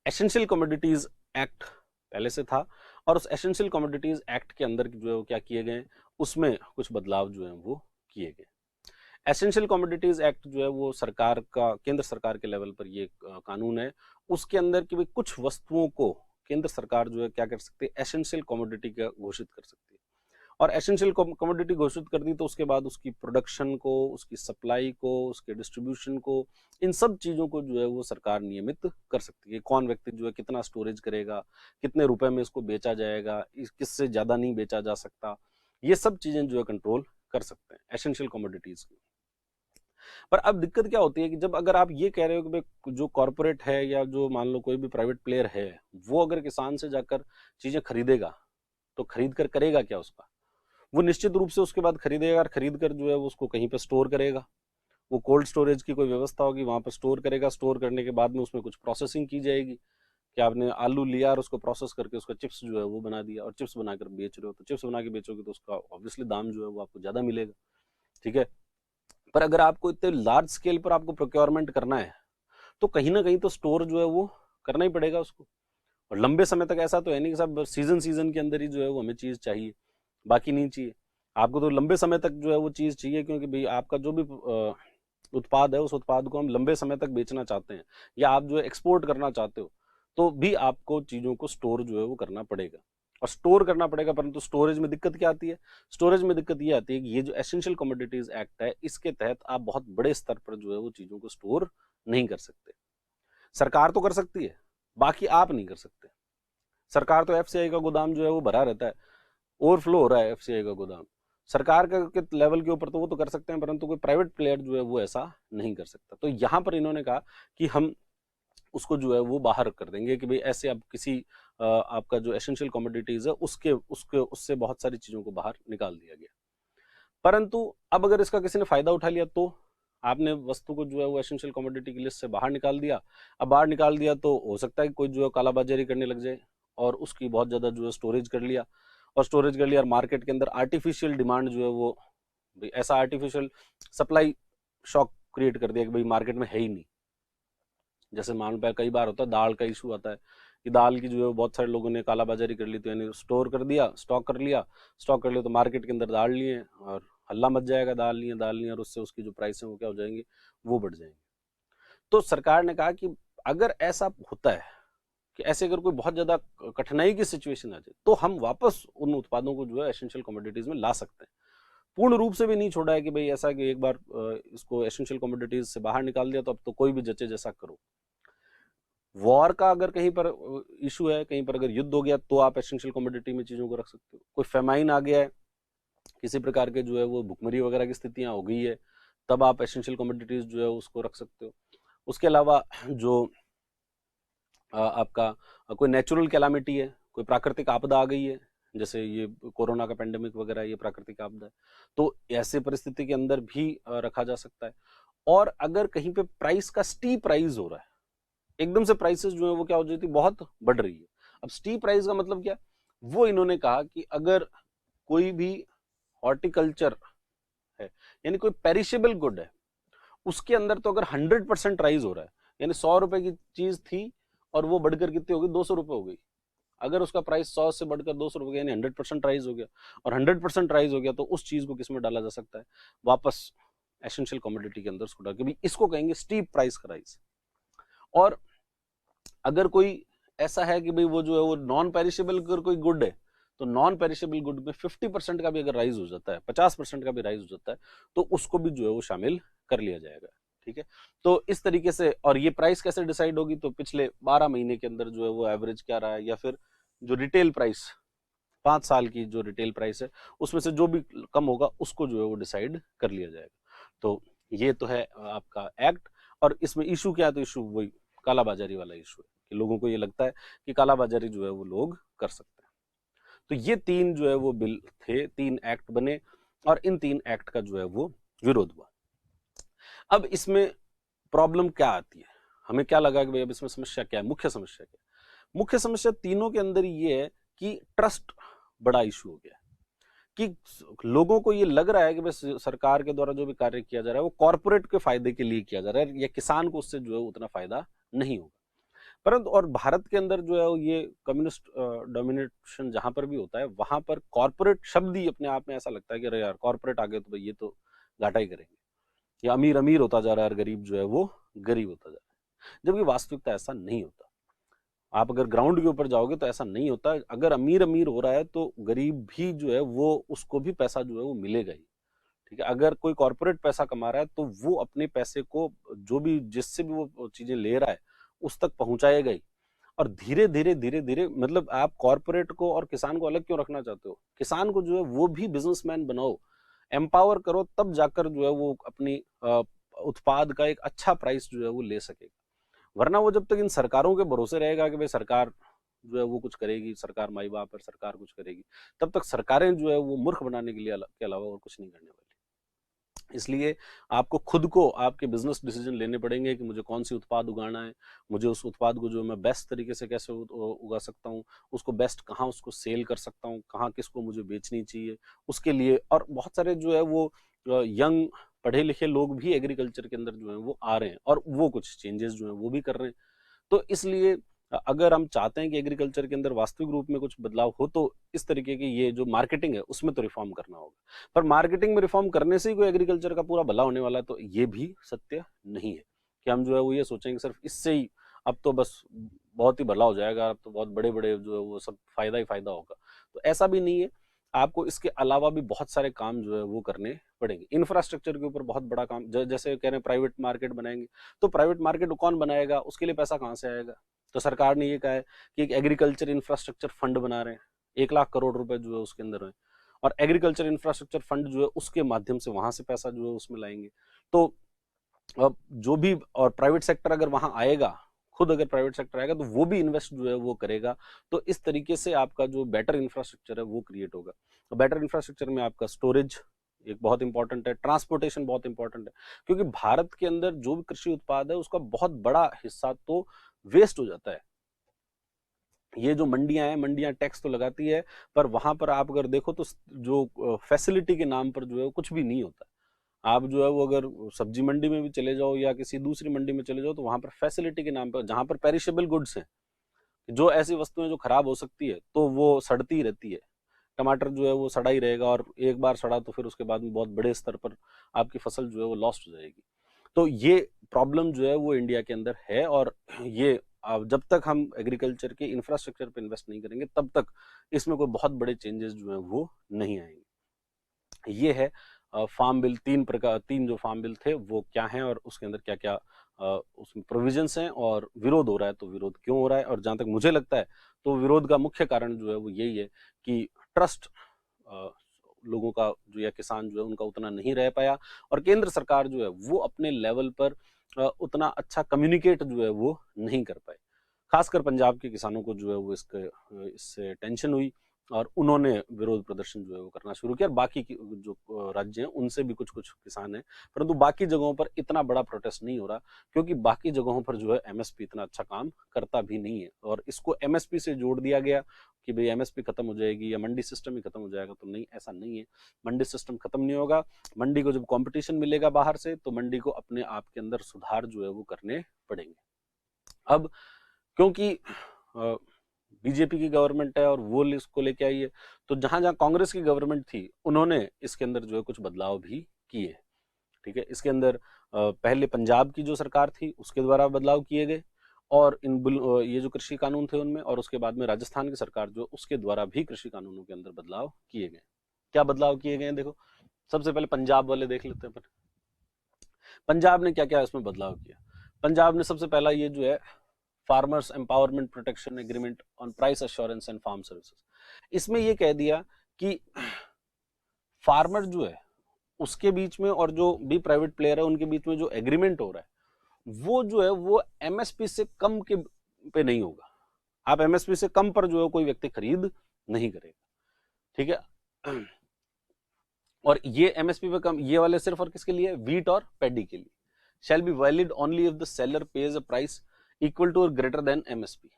एसेंशियल कमोडिटीज एक्ट पहले से था, और उस एसेंशियल कमोडिटीज एक्ट के अंदर जो है वो क्या किए गए, उसमें कुछ बदलाव जो है वो किए गए। एसेंशियल कमोडिटीज एक्ट जो है वो सरकार का, केंद्र सरकार के लेवल पर ये कानून है। उसके अंदर की भी कुछ वस्तुओं को केंद्र सरकार जो है क्या कर सकती है, एसेंशियल कमोडिटी का घोषित कर सकती है, और एसेंशियल कमोडिटी घोषित कर दी तो उसके बाद उसकी प्रोडक्शन को, उसकी सप्लाई को, उसके डिस्ट्रीब्यूशन को, इन सब चीजों को जो है वो सरकार नियमित कर सकती है। कौन व्यक्ति जो है कितना स्टोरेज करेगा, कितने रुपए में इसको बेचा जाएगा, किससे ज्यादा नहीं बेचा जा सकता, ये सब चीजें जो है कंट्रोल कर सकते हैं एसेंशियल कमोडिटीज की। पर अब दिक्कत क्या होती है कि जब अगर आप ये कह रहे हो कि भाई जो कॉर्पोरेट है या जो मान लो कोई भी प्राइवेट प्लेयर है, वो अगर किसान से जाकर चीजें खरीदेगा तो खरीद कर करेगा क्या उसका, वो निश्चित रूप से उसके बाद खरीदेगा, और खरीद कर जो है वो उसको कहीं पर स्टोर करेगा। वो कोल्ड स्टोरेज की कोई व्यवस्था होगी, वहां पर स्टोर करेगा, स्टोर करने के बाद में उसमें कुछ प्रोसेसिंग की जाएगी कि आपने आलू लिया और उसको प्रोसेस करके उसका चिप्स जो है वो बना दिया, और चिप्स बनाकर बेच रहे हो, तो चिप्स बना के बेचोगे तो उसका ऑब्वियसली दाम जो है वो आपको ज्यादा मिलेगा। ठीक है, पर अगर आपको इतने लार्ज स्केल पर आपको प्रोक्योरमेंट करना है तो कहीं ना कहीं तो स्टोर जो है वो करना ही पड़ेगा उसको, और लंबे समय तक ऐसा तो है नहीं कि सब सीजन सीजन के अंदर ही जो है वो हमें चीज चाहिए, बाकी नहीं चाहिए। आपको तो लंबे समय तक जो है वो चीज चाहिए, क्योंकि भाई आपका जो भी उत्पाद है उस उत्पाद को हम लंबे समय तक बेचना चाहते हैं, या आप जो है एक्सपोर्ट करना चाहते हो, तो भी आपको चीजों को स्टोर जो है वो करना पड़ेगा, और स्टोर करना पड़ेगा। परंतु स्टोरेज में दिक्कत क्या आती है, स्टोरेज में दिक्कत ये आती है कि ये जो एसेंशियल कमोडिटीज एक्ट है इसके तहत आप बहुत बड़े स्तर पर जो है वो चीजों को स्टोर नहीं कर सकते। सरकार तो कर सकती है, बाकी आप नहीं कर सकते। सरकार तो एफसीआई का गोदाम जो है वो भरा रहता है, ओवरफ्लो हो रहा है एफसीआई का गोदाम, सरकार के लेवल के ऊपर तो वो तो कर सकते हैं, परंतु कोई प्राइवेट प्लेयर जो है वो ऐसा नहीं कर सकता। तो यहां पर इन्होंने कहा कि हम उसको जो है वो बाहर कर देंगे कि भाई ऐसे अब किसी आपका जो एसेंशियल कमोडिटीज है उसके उसके उससे बहुत सारी चीजों को बाहर निकाल दिया गया। परंतु अब अगर इसका किसी ने फायदा उठा लिया, तो आपने वस्तु को जो है वो एसेंशियल कमोडिटी की लिस्ट से बाहर निकाल दिया। अब बाहर निकाल दिया तो हो सकता है कि कोई जो है कालाबाजारी करने लग जाए और उसकी बहुत ज्यादा जो है स्टोरेज कर लिया, और स्टोरेज कर लिया और मार्केट के अंदर आर्टिफिशियल डिमांड जो है वो, भाई ऐसा आर्टिफिशियल सप्लाई शॉक क्रिएट कर दिया कि भाई मार्केट में है ही नहीं। जैसे मान लो कई बार होता है दाल का इशू आता है कि दाल की जो है बहुत सारे लोगों ने कालाबाजारी कर ली, तो यानी स्टोर कर दिया, स्टॉक कर लिया तो मार्केट के अंदर दाल लिए और हल्ला मच जाएगा, दाल लिए और उससे उसकी जो प्राइस है वो क्या हो जाएंगे, वो बढ़ जाएंगे। तो सरकार ने कहा कि अगर ऐसा होता है कि ऐसे अगर कोई बहुत ज्यादा कठिनाई की सिचुएशन आ जाए तो हम वापस उन उत्पादों को जो है एसेंशियल कमोडिटीज में ला सकते हैं। पूर्ण रूप से भी नहीं छोड़ा है कि भाई ऐसा कि एक बार इसको एसेंशियल कमोडिटीज से बाहर निकाल दिया तो अब तो कोई भी जचे जैसा करो। वॉर का अगर कहीं पर इशू है, कहीं पर अगर युद्ध हो गया तो आप एसेंशियल कमोडिटी में चीजों को रख सकते हो। कोई फेमाइन आ गया है, किसी प्रकार के जो है वो भुखमरी वगैरह की स्थितियां हो गई है, तब आप एसेंशियल कमोडिटीज जो है उसको रख सकते हो। उसके अलावा जो आपका कोई नेचुरल कैलामिटी है, कोई प्राकृतिक आपदा आ गई है, जैसे ये कोरोना का पेंडेमिक वगैरह, ये प्राकृतिक आपदा है, तो ऐसे परिस्थिति के अंदर भी रखा जा सकता है। और अगर कहीं पे प्राइस का स्टीप राइज हो रहा है, एकदम से प्राइसेस जो है वो क्या हो जाती है, बहुत बढ़ रही है। अब स्टीप राइज का मतलब क्या, वो इन्होंने कहा कि अगर कोई भी हॉर्टिकल्चर है, यानी कोई पेरिशेबल गुड है, उसके अंदर तो अगर 100% राइज हो रहा है, यानी 100 रुपए की चीज थी और वो बढ़कर कितनी होगी, 200 रुपये हो गई। अगर उसका प्राइस 100 से बढ़कर 200 रुपये यानी 100% राइज हो गया, और 100% राइज हो गया तो उस चीज को किस में डाला जा सकता है, वापस एसेंशियल कमोडिटी के अंदर उसको डाल के, इसको कहेंगे स्टीप प्राइस का राइज। और अगर कोई ऐसा है कि भाई वो जो है वो नॉन पेरिशेबल अगर कोई गुड है, तो नॉन पेरिशेबल गुड में 50% का भी अगर राइज हो जाता है, 50% का भी राइज हो जाता है, तो उसको भी जो है वो शामिल कर लिया जाएगा। ठीक है, तो इस तरीके से। और ये प्राइस कैसे डिसाइड होगी, तो पिछले 12 महीने के अंदर जो है वो एवरेज क्या रहा है, या फिर जो रिटेल प्राइस 5 साल की जो रिटेल प्राइस है उसमें से जो भी कम होगा उसको जो है वो डिसाइड कर लिया जाएगा। तो ये तो है आपका एक्ट। और इसमें इशू क्या है, तो इशू वही कालाबाजारी वाला इशू है कि लोगों को ये लगता है कि कालाबाजारी जो है वो लोग कर सकते हैं। तो ये 3 जो है वो बिल थे, 3 एक्ट बने, और इन 3 एक्ट का जो है वो विरोध हुआ। अब इसमें प्रॉब्लम क्या आती है, हमें क्या लगा कि भाई अब इसमें समस्या क्या है, मुख्य समस्या क्या है। मुख्य समस्या तीनों के अंदर ये है कि ट्रस्ट बड़ा इशू हो गया, कि लोगों को ये लग रहा है कि बस सरकार के द्वारा जो भी कार्य किया जा रहा है वो कॉर्पोरेट के फायदे के लिए किया जा रहा है, या किसान को उससे जो है उतना फायदा नहीं होगा। परंतु और भारत के अंदर जो है ये कम्युनिस्ट डोमिनेशन जहां पर भी होता है, वहां पर कॉर्पोरेट शब्द ही अपने आप में ऐसा लगता है कि अरे यार कॉर्पोरेट आ गए तो भाई ये तो घाटा ही करेंगे, या अमीर अमीर होता जा रहा है और गरीब जो है वो गरीब होता जा रहा है, जबकि वास्तविकता ऐसा नहीं होता। आप अगर ग्राउंड के ऊपर जाओगे तो ऐसा नहीं होता। अगर अमीर अमीर हो रहा है तो गरीब भी जो है वो उसको भी पैसा जो है वो मिलेगा ही। ठीक है, अगर कोई कॉर्पोरेट पैसा कमा रहा है तो वो अपने पैसे को जो भी जिससे भी वो चीजें ले रहा है उस तक पहुंचाएगा ही। और धीरे धीरे धीरे धीरे, मतलब आप कॉर्पोरेट को और किसान को अलग क्यों रखना चाहते हो, किसान को जो है वो भी बिजनेसमैन बनाओ, एम्पावर करो, तब जाकर जो है वो अपनी उत्पाद का एक अच्छा प्राइस जो है वो ले सकेगा। वरना वो जब तक इन सरकारों के भरोसे रहेगा कि भाई सरकार जो है वो कुछ करेगी, सरकार माई बाप है, सरकार कुछ करेगी, तब तक सरकारें जो है वो मूर्ख बनाने के लिए के अलावा और कुछ नहीं करने वाली। इसलिए आपको खुद को आपके बिजनेस डिसीजन लेने पड़ेंगे कि मुझे कौन सी उत्पाद उगाना है, मुझे उस उत्पाद को जो मैं बेस्ट तरीके से कैसे उगा सकता हूँ, उसको बेस्ट कहाँ उसको सेल कर सकता हूँ, कहाँ किसको मुझे बेचनी चाहिए उसके लिए। और बहुत सारे जो है वो यंग पढ़े लिखे लोग भी एग्रीकल्चर के अंदर जो है वो आ रहे हैं और वो कुछ चेंजेस जो है वो भी कर रहे हैं। तो इसलिए अगर हम चाहते हैं कि एग्रीकल्चर के अंदर वास्तविक रूप में कुछ बदलाव हो, तो इस तरीके की ये जो मार्केटिंग है उसमें तो रिफॉर्म करना होगा। पर मार्केटिंग में रिफॉर्म करने से ही कोई एग्रीकल्चर का पूरा भला होने वाला है, तो ये भी सत्य नहीं है कि हम जो है वो ये सोचेंगे सिर्फ इससे ही अब तो बस बहुत ही भला हो जाएगा, अब तो बहुत बड़े बड़े जो है वो सब फायदा ही फायदा होगा। तो ऐसा भी नहीं है, आपको इसके अलावा भी बहुत सारे काम जो है वो करने पड़ेंगे। इंफ्रास्ट्रक्चर के ऊपर बहुत बड़ा काम, जैसे कह रहे हैं प्राइवेट मार्केट बनाएंगे, तो प्राइवेट मार्केट कौन बनाएगा, उसके लिए पैसा कहाँ से आएगा। तो सरकार ने ये कहा है कि एक एग्रीकल्चर इंफ्रास्ट्रक्चर फंड बना रहे हैं, 1 लाख करोड़ रुपए जो है उसके अंदर है, और एग्रीकल्चर इंफ्रास्ट्रक्चर फंड जो है उसके माध्यम से वहां से पैसा जो है उसमें लाएंगे। तो अब जो भी और प्राइवेट सेक्टर अगर वहां आएगा, खुद अगर प्राइवेट सेक्टर आएगा तो वो भी इन्वेस्ट जो है वो करेगा। तो इस तरीके से आपका जो बेटर इंफ्रास्ट्रक्चर है वो क्रिएट होगा। तो बेटर इंफ्रास्ट्रक्चर में आपका स्टोरेज एक बहुत इंपॉर्टेंट है, ट्रांसपोर्टेशन बहुत इंपॉर्टेंट है, क्योंकि भारत के अंदर जो भी कृषि उत्पाद है उसका बहुत बड़ा हिस्सा तो वेस्ट हो जाता है। ये जो मंडियां हैं, मंडियां टैक्स तो लगाती है, पर वहां पर आप अगर देखो तो जो फैसिलिटी के नाम पर जो है कुछ भी नहीं होता। आप जो है वो अगर सब्जी मंडी में भी चले जाओ या किसी दूसरी मंडी में चले जाओ, तो वहां पर फैसिलिटी के नाम पर, जहां पर पेरिशेबल गुड्स हैं, जो ऐसी वस्तुएं जो खराब हो सकती है, तो वो सड़ती ही रहती है। टमाटर जो है वो सड़ा ही रहेगा, और एक बार सड़ा तो फिर उसके बाद में बहुत बड़े स्तर पर आपकी फसल जो है वो लॉस्ट हो जाएगी। तो ये प्रॉब्लम जो है वो इंडिया के अंदर है, और ये अब जब तक हम एग्रीकल्चर के इंफ्रास्ट्रक्चर पे इन्वेस्ट नहीं करेंगे तब तक इसमें कोई बहुत बड़े चेंजेस जो है वो नहीं आएंगे। ये है फार्म बिल। 3 जो फार्म बिल थे वो क्या हैं, और उसके अंदर क्या क्या उसमें प्रोविजंस हैं, और विरोध हो रहा है तो विरोध क्यों हो रहा है। और जहां तक मुझे लगता है तो विरोध का मुख्य कारण जो है वो यही है कि ट्रस्ट लोगों का जो, या किसान जो है उनका उतना नहीं रह पाया, और केंद्र सरकार जो है वो अपने लेवल पर उतना अच्छा कम्युनिकेट जो है वो नहीं कर पाए। खासकर पंजाब के किसानों को जो है वो इससे टेंशन हुई, और उन्होंने विरोध प्रदर्शन जो है वो करना शुरू किया। और बाकी की जो राज्य हैं उनसे भी कुछ कुछ किसान हैं, परंतु बाकी जगहों पर इतना बड़ा प्रोटेस्ट नहीं हो रहा, क्योंकि बाकी जगहों पर जो है एमएसपी इतना अच्छा काम करता भी नहीं है। और इसको एमएसपी से जोड़ दिया गया कि भाई एमएसपी खत्म हो जाएगी या मंडी सिस्टम ही खत्म हो जाएगा, तो नहीं, ऐसा नहीं है। मंडी सिस्टम खत्म नहीं होगा। मंडी को जब कंपटीशन मिलेगा बाहर से, तो मंडी को अपने आप के अंदर सुधार जो है वो करने पड़ेंगे। अब क्योंकि बीजेपी की गवर्नमेंट है और वो इसको लेके आई है। तो जहां जहां कांग्रेस की गवर्नमेंट थी उन्होंने इसके अंदर जो है कुछ बदलाव भी किए। ठीक है, इसके अंदर पहले पंजाब की जो सरकार थी उसके द्वारा बदलाव किए गए और ये जो कृषि कानून थे उनमें, और उसके बाद में राजस्थान की सरकार जो उसके द्वारा भी कृषि कानूनों के अंदर बदलाव किए गए। क्या बदलाव किए गए हैं देखो, सबसे पहले पंजाब वाले देख लेते हैं अपन। पंजाब ने क्या क्या इसमें बदलाव किया। पंजाब ने सबसे पहला ये जो है farmers empowerment protection agreement on price assurance and farm services, इसमें ये कह दिया कि फार्मर जो है उसके बीच में और जो भी प्राइवेट प्लेयर है उनके बीच में जो एग्रीमेंट हो रहा है वो जो है वो एमएसपी से कम के पे नहीं होगा। आप एमएसपी से कम पर जो है कोई व्यक्ति खरीद नहीं करेगा। ठीक है, और ये एमएसपी पे कम, ये वाले सिर्फ और किसके लिए, वीट और पैडी के लिए। Shall be valid only if the seller pays a price equal to और ग्रेटर देन एमएसपी,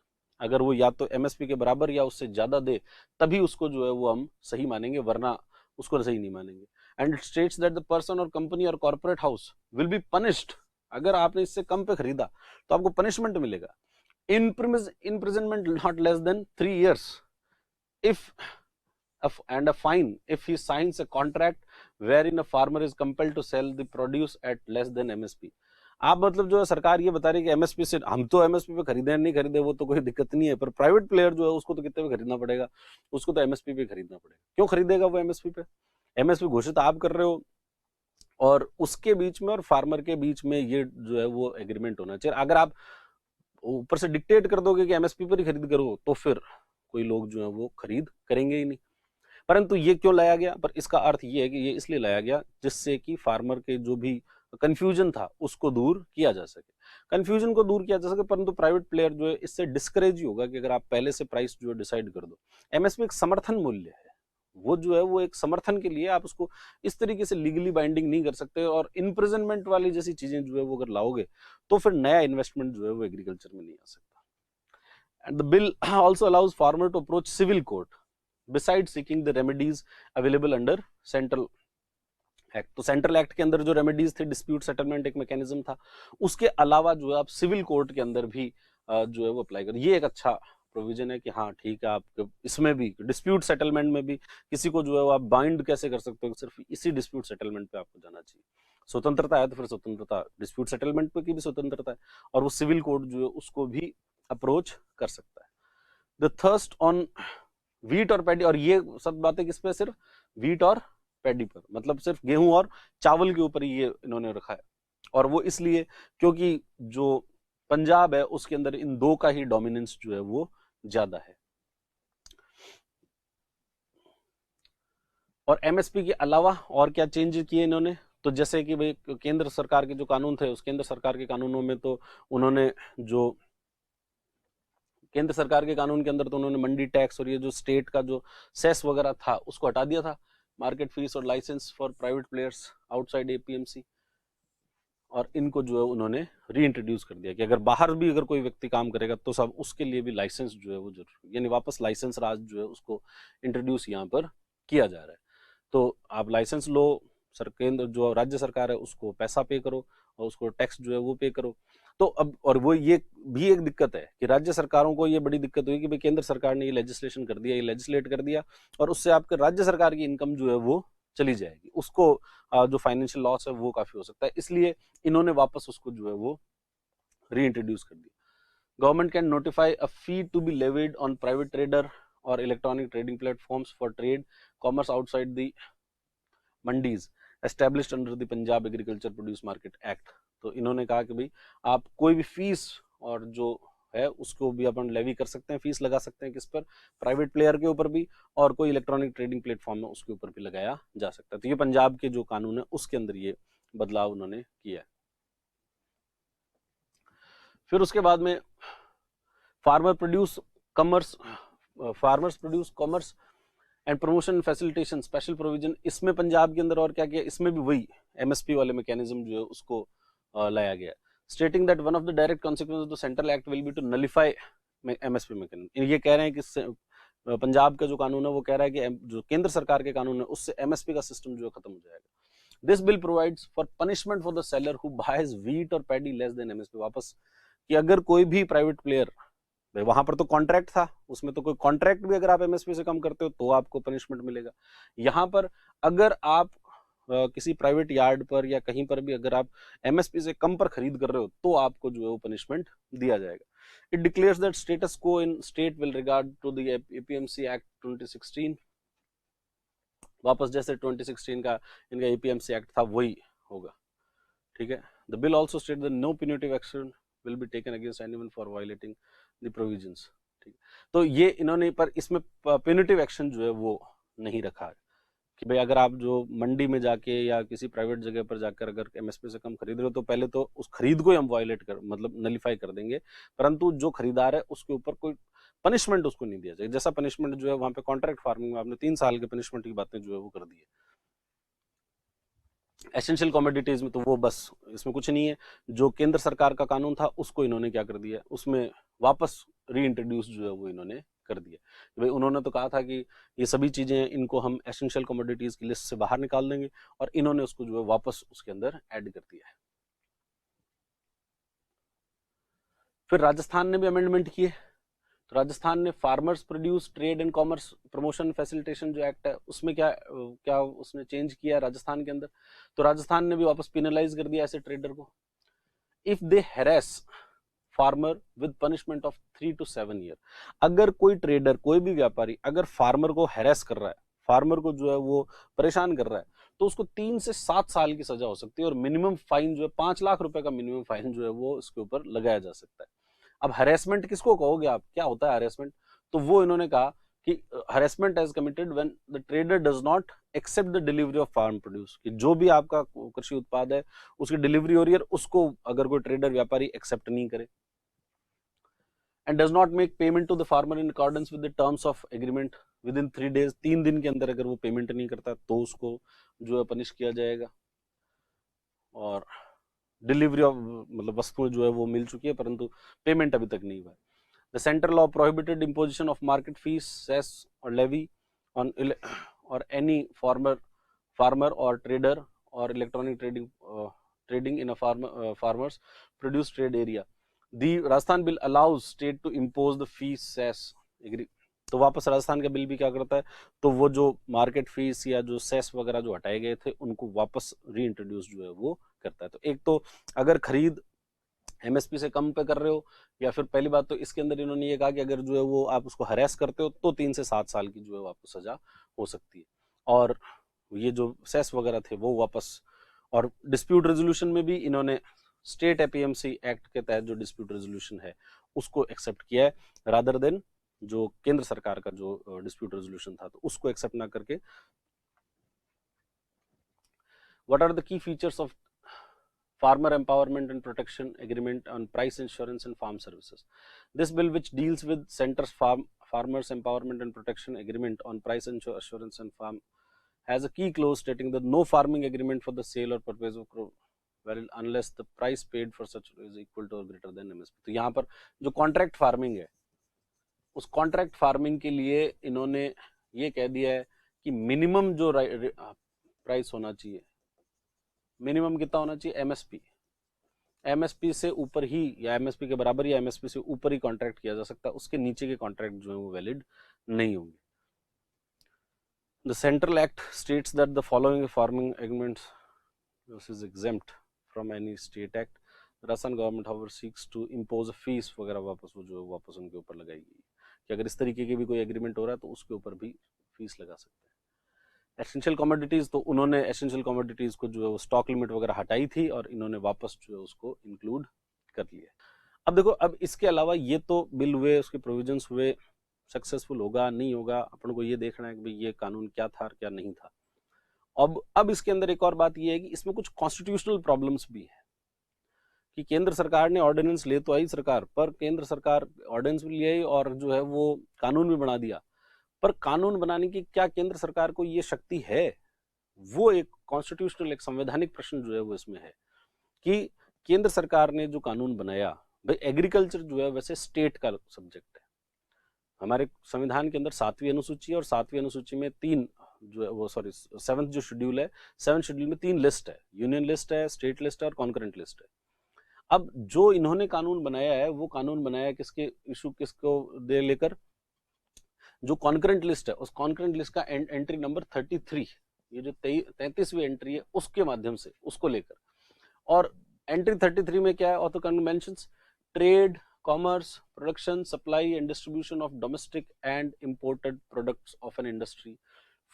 अगर वो या तो एमएसपी के बराबर या उससे ज्यादा दे तभी उसको जो है वो हम सही मानेंगे, वरना उसको सही नहीं मानेंगे। And it states that the person और कंपनी और corporate house will be punished, अगर आपने इससे कम पे खरीदा तो आपको पनिशमेंट मिलेगा, imprisonment not less than 3 years if and a fine if he signs a contract wherein a farmer is compelled to sell the produce at less than MSP। आप मतलब जो है सरकार ये बता रही है कि एमएसपी से, हम तो एमएसपी पे खरीदे नहीं खरीदे वो तो कोई दिक्कत नहीं है, पर प्राइवेट प्लेयर जो है उसको तो कितने पे खरीदना पड़ेगा, उसको तो एमएसपी पे खरीदना पड़ेगा। क्यों खरीदेगा वो एमएसपी पे, एमएसपी घोषित आप कर रहे हो और उसके बीच में और फार्मर के बीच में ये जो है वो एग्रीमेंट होना चाहिए। अगर आप ऊपर से डिक्टेट कर दोगे कि एमएसपी पर ही खरीद करो तो फिर कोई लोग जो है वो खरीद करेंगे ही नहीं। परंतु ये क्यों लाया गया, पर इसका अर्थ ये है कि ये इसलिए लाया गया जिससे कि फार्मर के जो भी कंफ्यूजन था उसको दूर किया जा सके, कंफ्यूजन को दूर किया जा सके। परंतु प्राइवेट प्लेयर जो है इससे डिस्करेज ही होगा कि अगर आप पहले से प्राइस जो है डिसाइड कर दो। एमएसपी एक समर्थन मूल्य है, वो जो है वो एक समर्थन के लिए, आप उसको इस तरीके से लीगली बाइंडिंग नहीं कर सकते। और इम्प्रिजनमेंट वाली जैसी चीजें जो है वो अगर लाओगे तो फिर नया इन्वेस्टमेंट जो है वो एग्रीकल्चर में नहीं आ सकता। And the bill also allows farmer to approach civil court beside seeking the remedies available under central act. तो सेंट्रल एक्ट के अंदर जो रेमेडीज थे, डिस्प्यूट सेटलमेंट एक मैकेनिज्म था, उसके अलावा जो है आप सिविल कोर्ट के अंदर भी जो है वो अप्लाई करें। ये एक अच्छा प्रोविजन है कि हाँ ठीक है, आप इसमें भी डिस्प्यूट सेटलमेंट में भी किसी को जो है आप बाइंड कैसे कर सकते हो, सिर्फ इसी डिस्प्यूट सेटलमेंट पे आपको जाना चाहिए। स्वतंत्रता है तो फिर स्वतंत्रता, डिस्प्यूट सेटलमेंट पे की भी स्वतंत्रता है, और वो सिविल कोर्ट जो है उसको भी अप्रोच कर सकता है। द थर्स्ट ऑन वीट और पैडी, और ये सब बातें किस पे, सिर्फ वीट और पैडी पर, मतलब सिर्फ गेहूं और चावल के ऊपर ये इन्होंने रखा है। और वो इसलिए क्योंकि जो पंजाब है उसके अंदर इन दो का ही डोमिनेंस जो है वो ज्यादा है। और एमएसपी के अलावा और क्या चेंज किए इन्होंने, तो जैसे कि भाई केंद्र सरकार के जो कानून थे, उस केंद्र सरकार के कानूनों में तो उन्होंने जो केंद्र सरकार के कानून के अंदर तो उन्होंने मंडी टैक्स और ये जो स्टेट का जो सेस वगैरह था उसको हटा दिया था, मार्केट फीस और license for private players outside APMC, और इनको जो है उन्होंने रीइंट्रोड्यूस कर दिया कि अगर बाहर भी अगर कोई व्यक्ति काम करेगा तो सब उसके लिए भी लाइसेंस जो है वो जरूरी, यानी वापस लाइसेंस राज जो है उसको इंट्रोड्यूस यहाँ पर किया जा रहा है। तो आप लाइसेंस लो, सर केंद्र जो राज्य सरकार है उसको पैसा पे करो और उसको टैक्स जो है वो पे करो। तो अब और वो ये भी एक दिक्कत है कि राज्य सरकारों को ये बड़ी दिक्कत हुई कि भाई केंद्र सरकार ने ये लेजिस्लेशन कर दिया, ये लेजिस्लेट कर दिया और उससे आपके राज्य सरकार की इनकम जो है वो चली जाएगी, उसको जो फाइनेंशियल लॉस है वो काफी हो सकता है, इसलिए इन्होंने वापस उसको जो है वो रीइंट्रोड्यूस कर दिया। Government can notify a fee to be levied on private trader और electronic trading platforms for trade commerce outside the mandis established under the Punjab agriculture produce market act. तो इन्होंने कहा कि भाई आप कोई भी फीस और जो है उसको भी अपन लेवी कर सकते हैं, फीस लगा सकते हैं किस पर, प्राइवेट प्लेयर के ऊपर भी, और कोई इलेक्ट्रॉनिक ट्रेडिंग प्लेटफॉर्म है उसके ऊपर भी लगाया जा सकता है। तो ये पंजाब के जो कानून है उसके अंदर ये बदलाव उन्होंने किया है। फिर उसके बाद में farmers produce commerce and promotion facilitation special provision, इसमें पंजाब के अंदर और क्या किया, इसमें भी वही एमएसपी वाले मैकेनिज्म जो है उसको लाया गया, stating that one of the direct consequence of the central act will be to nullify MSP mechanism. ये कह रहे हैं कि पंजाब का जो कानून है वो कह रहा है कि जो केंद्र सरकार के कानून है उससे एमएसपी का सिस्टम जो है खत्म हो जाएगा। This bill provides for punishment for the seller who boys wheat और पैडी लेस देन एमएसपी, वापस कि अगर कोई भी प्राइवेट प्लेयर भाई वहां पर तो कॉन्ट्रैक्ट था, उसमें तो कोई कॉन्ट्रैक्ट भी अगर आप एमएसपी से कम करते हो तो आपको पनिशमेंट मिलेगा। यहाँ पर अगर आप किसी प्राइवेट यार्ड पर या कहीं पर भी अगर आप एमएसपी से कम पर खरीद कर रहे हो तो आपको जो है वो पनिशमेंट दिया जाएगा। It declares that status quo in state will regard to the APMC act 2016। वापस जैसे 2016 का इनका एपीएमसी एक्ट था वही होगा, ठीक है। The bill also state that no punitive action will be taken against anyone for violating the provisions, ठीक है। तो ये इन्होंने, पर इसमें प्यूनिटिव एक्शन जो है वो नहीं रखा है कि भाई अगर आप जो मंडी में जाके या किसी प्राइवेट जगह पर जाकर अगर एमएसपी से कम खरीद रहे हो तो पहले तो उस खरीद को ही हम वायलेट कर, मतलब नलीफाई कर देंगे, परंतु जो खरीदार है उसके ऊपर कोई पनिशमेंट उसको नहीं दिया जाएगा। जैसा पनिशमेंट जो है वहां पे कॉन्ट्रैक्ट फार्मिंग में आपने 3 साल के पनिशमेंट की बातें जो है वो कर दी है। एसेंशियल कमोडिटीज में तो वो बस इसमें कुछ नहीं है, जो केंद्र सरकार का कानून था उसको इन्होंने क्या कर दिया, उसमें वापस रीइंट्रोड्यूस जो है वो इन्होंने कर दिया। भाई उन्होंने तो कहा था कि ये सभी चीजें इनको हम एसेंशियल कमोडिटीज की लिस्ट से बाहर निकाल देंगे, और इन्होंने उसको जो है वापस उसके अंदर ऐड कर दिया है। फिर राजस्थान ने भी अमेंडमेंट किए। तो राजस्थान ने farmers produce trade and commerce promotion facilitation जो एक्ट है उसमें क्या क्या उसने चेंज किया राजस्थान के अंदर। तो राजस्थान ने भी वापस पिनलाइज कर दिया ऐसे ट्रेडर को। If they harass farmer with punishment of 3 to 7 year, अगर कोई ट्रेडर कोई भी व्यापारी अगर फार्मर को हैरेस कर रहा है, फार्मर को जो है वो परेशान कर रहा है, तो उसको 3 से 7 साल की सजा हो सकती है, और मिनिमम फाइन जो है 5 लाख रुपए का मिनिमम फाइन जो है वो इसके ऊपर लगाया जा सकता है। अब हरेसमेंट किसको कहोगे आप, क्या होता है हरेसमेंट? तो वो इन्होंने कहा कि harassment as committed when the trader does not accept the delivery of farm produce, कि जो भी आपका कृषि उत्पाद है उसकी डिलीवरी हो रही है उसको अगर कोई ट्रेडर व्यापारी एक्सेप्ट नहीं करे, and does not make payment to the farmer in accordance with the terms of agreement within 3 days, 3 दिन के अंदर अगर वो पेमेंट नहीं करता तो उसको जो है पनिश किया जाएगा। और डिलीवरी ऑफ मतलब वस्तुएं जो है वो मिल चुकी है परंतु पेमेंट अभी तक नहीं हुआ है। The central law prohibited imposition of market fees, cess or levy on or any farmer or trader or electronic trading in a farmers produce trade area. The Rajasthan bill allows state to impose the fees, cess, agree. तो वापस राजस्थान का bill भी क्या करता है, तो वो जो मार्केट फीस या जो सेस वगैरह जो हटाए गए थे उनको वापस रीइंट्रोड्यूस जो है वो करता है। तो एक तो अगर खरीद एमएसपी से कम पे कर रहे हो, या फिर पहली बात तो इसके अंदर इन्होंने ये कहा कि अगर जो है वो आप उसको हरेस करते हो तो 3 से 7 साल की जो है आपको सजा हो सकती है। और ये जो सेस वगैरह थे वो वापस, और डिस्प्यूट रेजोल्यूशन में भी इन्होंने स्टेट एपीएमसी एक्ट के तहत जो डिस्प्यूट रेजोल्यूशन है उसको एक्सेप्ट किया है, रादर देन जो केंद्र सरकार का जो डिस्प्यूट रेजोल्यूशन था तो उसको एक्सेप्ट ना करके। What are the key features of Farmer Empowerment and Protection Agreement on Price Insurance and Farm Services? This bill, which deals with Center's Farmers Empowerment and Protection Agreement on Price Insurance and Farm, has a key clause stating that no farming agreement for the sale or purchase of crop well unless the price paid for such is equal to or greater than MSP. तो यहाँ पर जो contract farming है उस contract farming के लिए इन्होंने ये कह दिया है कि मिनिमम जो प्राइस होना चाहिए, मिनिमम कितना होना चाहिए, एमएसपी, एमएसपी से ऊपर ही या एमएसपी के बराबर या एमएसपी से ऊपर ही कॉन्ट्रैक्ट किया जा सकता है, उसके नीचे के कॉन्ट्रैक्ट जो है वो वैलिड नहीं होंगे। The central act states that the following farming agreements this is exempt from any state act. Rajasthan government however seeks to impose a fees वगैरह वापस वो जो वापस उनके ऊपर लगाएगी कि अगर इस तरीके की भी कोई एग्रीमेंट हो रहा है तो उसके ऊपर भी फीस लगा सकते हैं। एसेंशियल कमोडिटीज, तो उन्होंने एसेंशियल कमोडिटीज को जो है स्टॉक लिमिट वगैरह हटाई थी और इन्होंने वापस जो है उसको इंक्लूड कर लिया। अब देखो, अब इसके अलावा ये तो बिल हुए, उसके प्रोविजंस हुए, सक्सेसफुल होगा नहीं होगा अपन को ये देखना है कि भाई ये कानून क्या था और क्या नहीं था। अब इसके अंदर एक और बात ये है कि इसमें कुछ कॉन्स्टिट्यूशनल प्रॉब्लम्स भी है कि केंद्र सरकार ने ऑर्डिनेंस ले तो आई सरकार, पर केंद्र सरकार ऑर्डिनेंस भी ले आई और जो है वो कानून भी बना दिया, पर कानून बनाने की क्या केंद्र सरकार को ये शक्ति है? वो एक कॉन्स्टिट्यूशनल, एक संवैधानिक प्रश्न जो है वो इसमें है कि केंद्र सरकार ने जो कानून बनाया, भाई एग्रीकल्चर जो है वैसे स्टेट का सब्जेक्ट है। हमारे संविधान के अंदर 7वीं अनुसूची है और 7वीं अनुसूची में 3 जो है वो 7th जो शेड्यूल है, 7th शेड्यूल में 3 लिस्ट है, यूनियन लिस्ट है, स्टेट लिस्ट है और कॉन्करेंट लिस्ट है। अब जो इन्होंने कानून बनाया है वो कानून बनाया है किसके इशू किसको दे लेकर, जो कॉन्करेंट लिस्ट है उस कॉन्करेंट लिस्ट का एंट्री नंबर 33, ये जो 33वीं एंट्री है उसके माध्यम से उसको लेकर। और एंट्री 33 में क्या है, ऑथर कानून mentions trade, commerce, production, supply and distribution of domestic and imported products of an industry,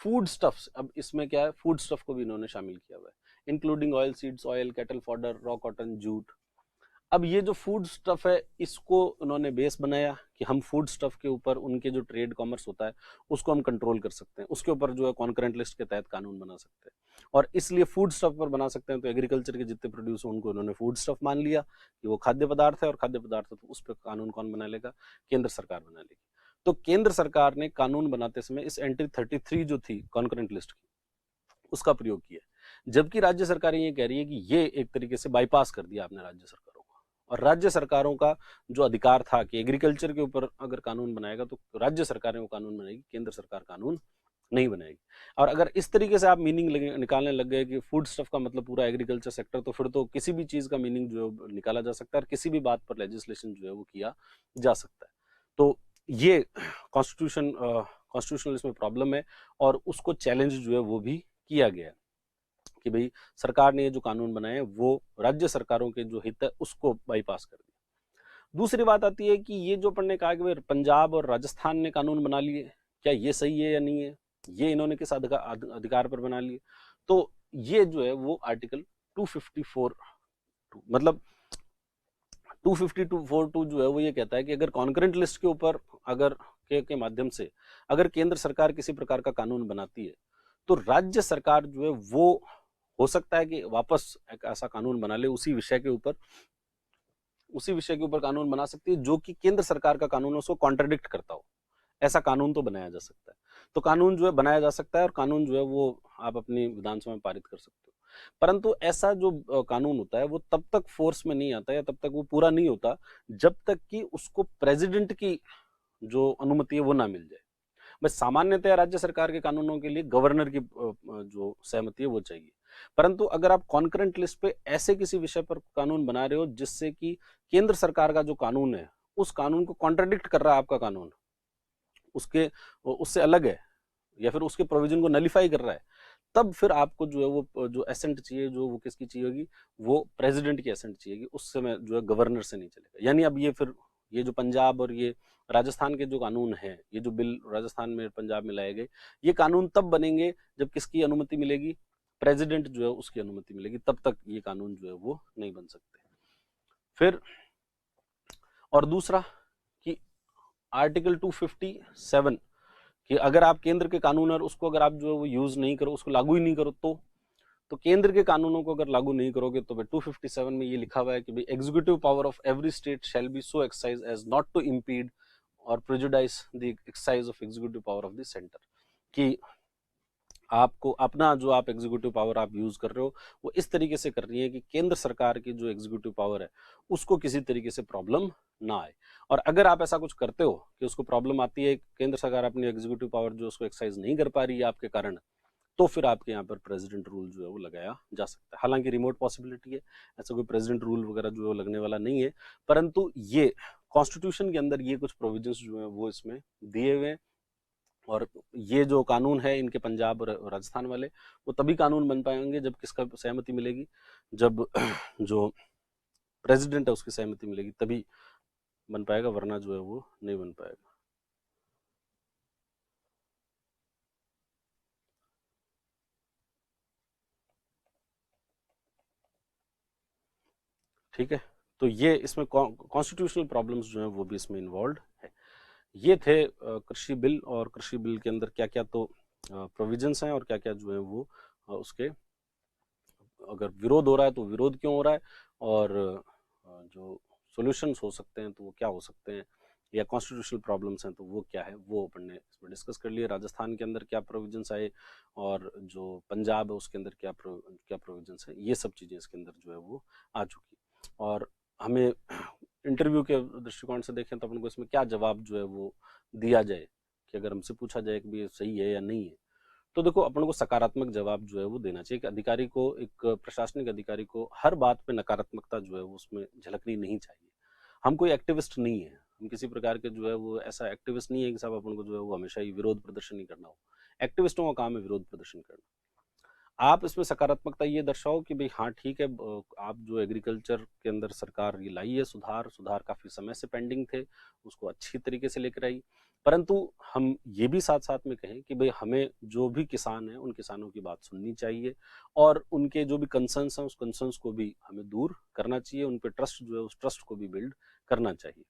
food stuffs. अब इसमें क्या है, फूड स्टफ को भी इन्होंने शामिल किया हुआ है, including oil seeds, oil, cattle fodder, raw cotton, jute. अब ये जो फूड स्टफ है इसको उन्होंने बेस बनाया कि हम फूड स्टफ के ऊपर उनके जो ट्रेड कॉमर्स होता है उसको हम कंट्रोल कर सकते हैं, उसके ऊपर जो है कॉन्करेंट लिस्ट के तहत कानून बना सकते हैं। और इसलिए फूड स्टफ पर बना सकते हैं, तो एग्रीकल्चर के जितने प्रोड्यूस हो उनको उन्होंने फूड स्टफ मान लिया कि वो खाद्य पदार्थ है, और खाद्य पदार्थ है तो उस पर कानून कौन बना लेगा, केंद्र सरकार बना लेगी। तो केंद्र सरकार ने कानून बनाते समय इस एंट्री 33 जो थी कॉन्करेंट लिस्ट की उसका प्रयोग किया, जबकि राज्य सरकारें ये कह रही है कि ये एक तरीके से बाईपास कर दिया आपने राज्य सरकारों को। और राज्य सरकारों का जो अधिकार था कि एग्रीकल्चर के ऊपर अगर कानून बनाएगा तो राज्य सरकारें वो कानून बनाएगी, केंद्र सरकार कानून नहीं बनाएगी। और अगर इस तरीके से आप मीनिंग निकालने लग गए कि फूड स्टफ का मतलब पूरा एग्रीकल्चर सेक्टर, तो फिर तो किसी भी चीज का मीनिंग जो है निकाला जा सकता है और किसी भी बात पर लेजिस्लेशन जो है वो किया जा सकता है। तो ये कॉन्स्टिट्यूशनल इसमें प्रॉब्लम है, और उसको चैलेंज जो है वो भी किया गया है कि भाई सरकार ने ये जो कानून बनाए वो राज्य सरकारों के जो हित है उसको बाईपास कर दिया। दूसरी बात आती है कि ये जो अपन ने कहा कि भाई पंजाब और राजस्थान ने कानून बना लिए, क्या ये सही है या नहीं है, ये इन्होंने किस अधिकार पर बना लिए। तो ये जो है वो आर्टिकल 254 मतलब 252 जो है वो ये कहता है कि अगर कॉन्करेंट लिस्ट के ऊपर अगर के माध्यम से अगर केंद्र सरकार किसी प्रकार का कानून बनाती है तो राज्य सरकार जो है वो हो सकता है कि वापस एक ऐसा कानून बना ले उसी विषय के ऊपर कानून बना सकती है जो कि केंद्र सरकार का कानून उसको कॉन्ट्रडिक्ट करता हो। ऐसा कानून तो बनाया जा सकता है। तो कानून जो है बनाया जा सकता है और कानून जो है वो आप अपनी विधानसभा में पारित कर सकते हो। परंतु ऐसा जो कानून होता है वो तब तक फोर्स में नहीं आता या तब तक वो पूरा नहीं होता जब तक कि उसको प्रेसिडेंट की जो अनुमति है वो ना मिल जाए। बस सामान्यतः राज्य सरकार के कानूनों के लिए गवर्नर की जो सहमति है वो चाहिए। परंतु अगर आप कॉन्करेंट लिस्ट पे ऐसे किसी विषय पर कानून बना रहे हो जिससे कि केंद्र सरकार का जो कानून है उस कानून को कॉन्ट्रडिक्ट कर रहा है, आपका कानून उससे अलग है या फिर उसके प्रोविजन को नलिफाई कर रहा है, तब फिर आपको जो है वो जो एसेंट चाहिए, जो वो किसकी चाहिए होगी, वो प्रेसिडेंट की एसेंट चाहिए, उस समय जो है गवर्नर से नहीं चलेगा। यानी अब ये फिर ये जो पंजाब और ये राजस्थान के जो कानून है, ये जो बिल राजस्थान में पंजाब में लाए गए, ये कानून तब बनेंगे जब किसकी अनुमति मिलेगी, प्रेसिडेंट जो है उसकी अनुमति मिलेगी, तब तक ये कानून जो है वो नहीं बन सकते। फिर और दूसरा कि आर्टिकल 257 कि अगर आप केंद्र के कानून और उसको अगर आप जो है वो यूज नहीं करो, उसको लागू ही नहीं करो, तो केंद्र के कानूनों को अगर लागू नहीं करोगे तो 257 में ये लिखा हुआ है कि भाई executive power of every state shall be so exercise as not to impede or prejudice the exercise of executive power of the centre, कि आपको अपना जो आप एग्जीक्यूटिव पावर आप यूज कर रहे हो वो इस तरीके से कर रही है कि केंद्र सरकार की जो एग्जीक्यूटिव पावर है उसको किसी तरीके से प्रॉब्लम ना आए। और अगर आप ऐसा कुछ करते हो कि उसको प्रॉब्लम आती है, केंद्र सरकार अपनी एग्जीक्यूटिव पावर जो उसको एक्सरसाइज नहीं कर पा रही है आपके कारण, तो फिर आपके यहाँ पर प्रेसिडेंट रूल जो है वो लगाया जा सकता है। हालांकि रिमोट पॉसिबिलिटी है, ऐसा कोई प्रेसिडेंट रूल वगैरह जो है लगने वाला नहीं है, परंतु ये कॉन्स्टिट्यूशन के अंदर ये कुछ प्रोविजंस जो है वो इसमें दिए हुए हैं। और ये जो कानून है इनके पंजाब और राजस्थान वाले, वो तभी कानून बन पाएंगे जब किसका सहमति मिलेगी, जब जो प्रेसिडेंट है उसकी सहमति मिलेगी, तभी बन पाएगा, वरना जो है वो नहीं बन पाएगा। ठीक है, तो ये इसमें कॉन्स्टिट्यूशनल प्रॉब्लम्स जो है वो भी इसमें इन्वॉल्व है। ये थे कृषि बिल, और कृषि बिल के अंदर क्या क्या तो प्रोविजंस हैं और क्या क्या जो है वो उसके अगर विरोध हो रहा है तो विरोध क्यों हो रहा है, और जो सॉल्यूशंस हो सकते हैं तो वो क्या हो सकते हैं, या कॉन्स्टिट्यूशनल प्रॉब्लम्स हैं तो वो क्या है, वो अपन ने इसमें डिस्कस कर लिए। राजस्थान के अंदर क्या प्रोविजंस आए और जो पंजाब है उसके अंदर क्या प्रोविजंस है, ये सब चीज़ें इसके अंदर जो है वो आ चुकी। और हमें इंटरव्यू के दृष्टिकोण से देखें तो अपन को इसमें क्या जवाब जो है वो दिया जाए, कि अगर हमसे पूछा जाए कि ये सही है या नहीं है, तो देखो अपन को सकारात्मक जवाब जो है वो देना चाहिए। एक अधिकारी को, एक प्रशासनिक अधिकारी को हर बात पे नकारात्मकता जो है वो उसमें झलकनी नहीं चाहिए। हम कोई एक्टिविस्ट नहीं है, हम किसी प्रकार के जो है वो ऐसा एक्टिविस्ट नहीं है कि साहब अपन को जो है वो हमेशा ही विरोध प्रदर्शन ही करना हो। एक्टिविस्टों का काम है विरोध प्रदर्शन करना। आप इसमें सकारात्मकता ये दर्शाओ कि भाई हाँ ठीक है, आप जो एग्रीकल्चर के अंदर सरकार ये लाई है सुधार काफी समय से पेंडिंग थे, उसको अच्छी तरीके से लेकर आई। परंतु हम ये भी साथ साथ में कहें कि भाई हमें जो भी किसान है उन किसानों की बात सुननी चाहिए और उनके जो भी कंसर्न्स हैं उस कंसर्न्स को भी हमें दूर करना चाहिए, उन पर ट्रस्ट जो है उस ट्रस्ट को भी बिल्ड करना चाहिए।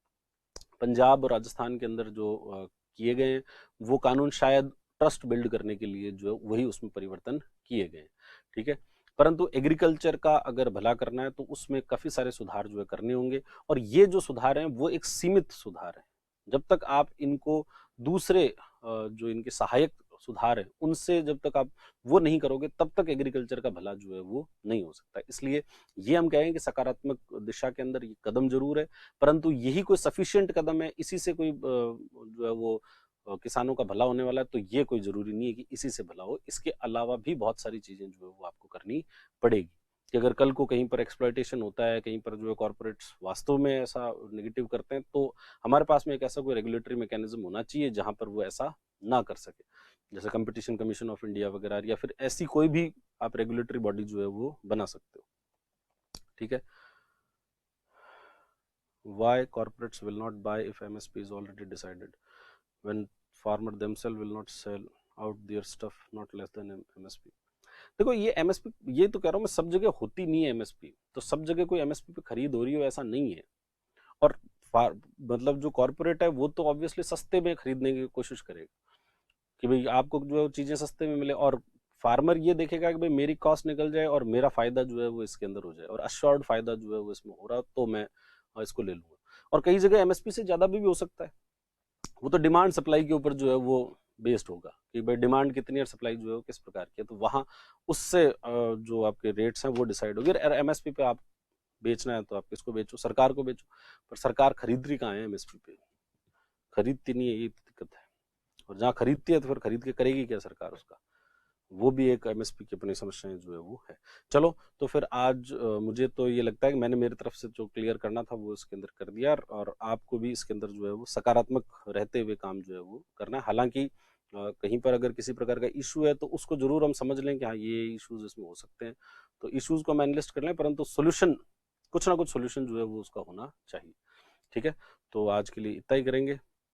पंजाब और राजस्थान के अंदर जो किए गए हैं वो कानून शायद ट्रस्ट बिल्ड करने के लिए जो वही उसमें परिवर्तन किए गए, ठीक है। परंतु एग्रीकल्चर का अगर भला करना है तो उसमें काफी सारे सुधार जो है करने होंगे, और ये जो सुधार हैं वो एक सीमित सुधार है। जब तक आप इनको दूसरे जो इनके सहायक सुधार है उनसे जब तक आप वो नहीं करोगे तब तक एग्रीकल्चर का भला जो है वो नहीं हो सकता। इसलिए ये हम कहें कि सकारात्मक दिशा के अंदर ये कदम जरूर है, परंतु यही कोई सफिशिएंट कदम है, इसी से कोई जो है वो किसानों का भला होने वाला है, तो ये कोई जरूरी नहीं है कि इसी से भला हो। इसके अलावा भी बहुत सारी चीजें जो है वो आपको करनी पड़ेगी कि अगर कल को कहीं पर एक्सप्लॉयटेशन होता है, कहीं पर जो है कॉर्पोरेट्स वास्तव में ऐसा नेगेटिव करते हैं, तो हमारे पास में एक ऐसा कोई रेगुलेटरी मैकेनिज्म होना चाहिए जहां पर वो ऐसा ना कर सके, जैसे कंपटीशन कमीशन ऑफ इंडिया वगैरह, या फिर ऐसी कोई भी आप रेगुलेटरी बॉडी जो है वो बना सकते हो, ठीक है। Why corporates will not buy if MSP is already decided when farmer themselves will not sell out their stuff not less than MSP? देखो ये MSP, ये तो कह रहा हूँ मैं, सब जगह होती नहीं है MSP, तो सब जगह कोई MSP पे खरीद हो रही हो ऐसा नहीं है। और मतलब जो कॉर्पोरेट है वो तो ऑब्वियसली सस्ते में खरीदने की कोशिश करेगा कि भाई आपको जो चीजें सस्ते में मिले, और फार्मर ये देखेगा कि भाई मेरी कॉस्ट निकल जाए और मेरा फायदा जो है वो इसके अंदर हो जाए, और अश्योर्ड फायदा जो है वो इसमें हो रहा, तो मैं इसको ले लूंगा। और कई जगह एमएसपी से ज्यादा भी हो सकता है, वो तो डिमांड सप्लाई के ऊपर जो है वो बेस्ड होगा कि भाई डिमांड कितनी और सप्लाई जो है वो किस प्रकार की है, तो वहां उससे जो आपके रेट्स हैं वो डिसाइड होगी। एमएसपी पे आप बेचना है तो आप किसको बेचो, सरकार को बेचो, पर सरकार खरीद रही कहाँ है एमएसपी पे, खरीदती नहीं है, ये दिक्कत है। और जहाँ खरीदती है तो फिर खरीद के करेगी क्या सरकार उसका, वो भी एक एमएसपी की अपनी समस्याएं जो है वो है। चलो तो फिर आज मुझे तो ये लगता है कि मैंने मेरी तरफ से जो क्लियर करना था वो इसके अंदर कर दिया, और आपको भी इसके अंदर जो है वो सकारात्मक रहते हुए काम जो है वो करना है। हालांकि कहीं पर अगर किसी प्रकार का इशू है तो उसको जरूर हम समझ लें कि हाँ ये इश्यूज इसमें हो सकते हैं, तो इश्यूज को हम एनालिस्ट कर लें, परंतु सोल्यूशन, कुछ ना कुछ सोल्यूशन जो है वो उसका होना चाहिए, ठीक है। तो आज के लिए इतना ही करेंगे।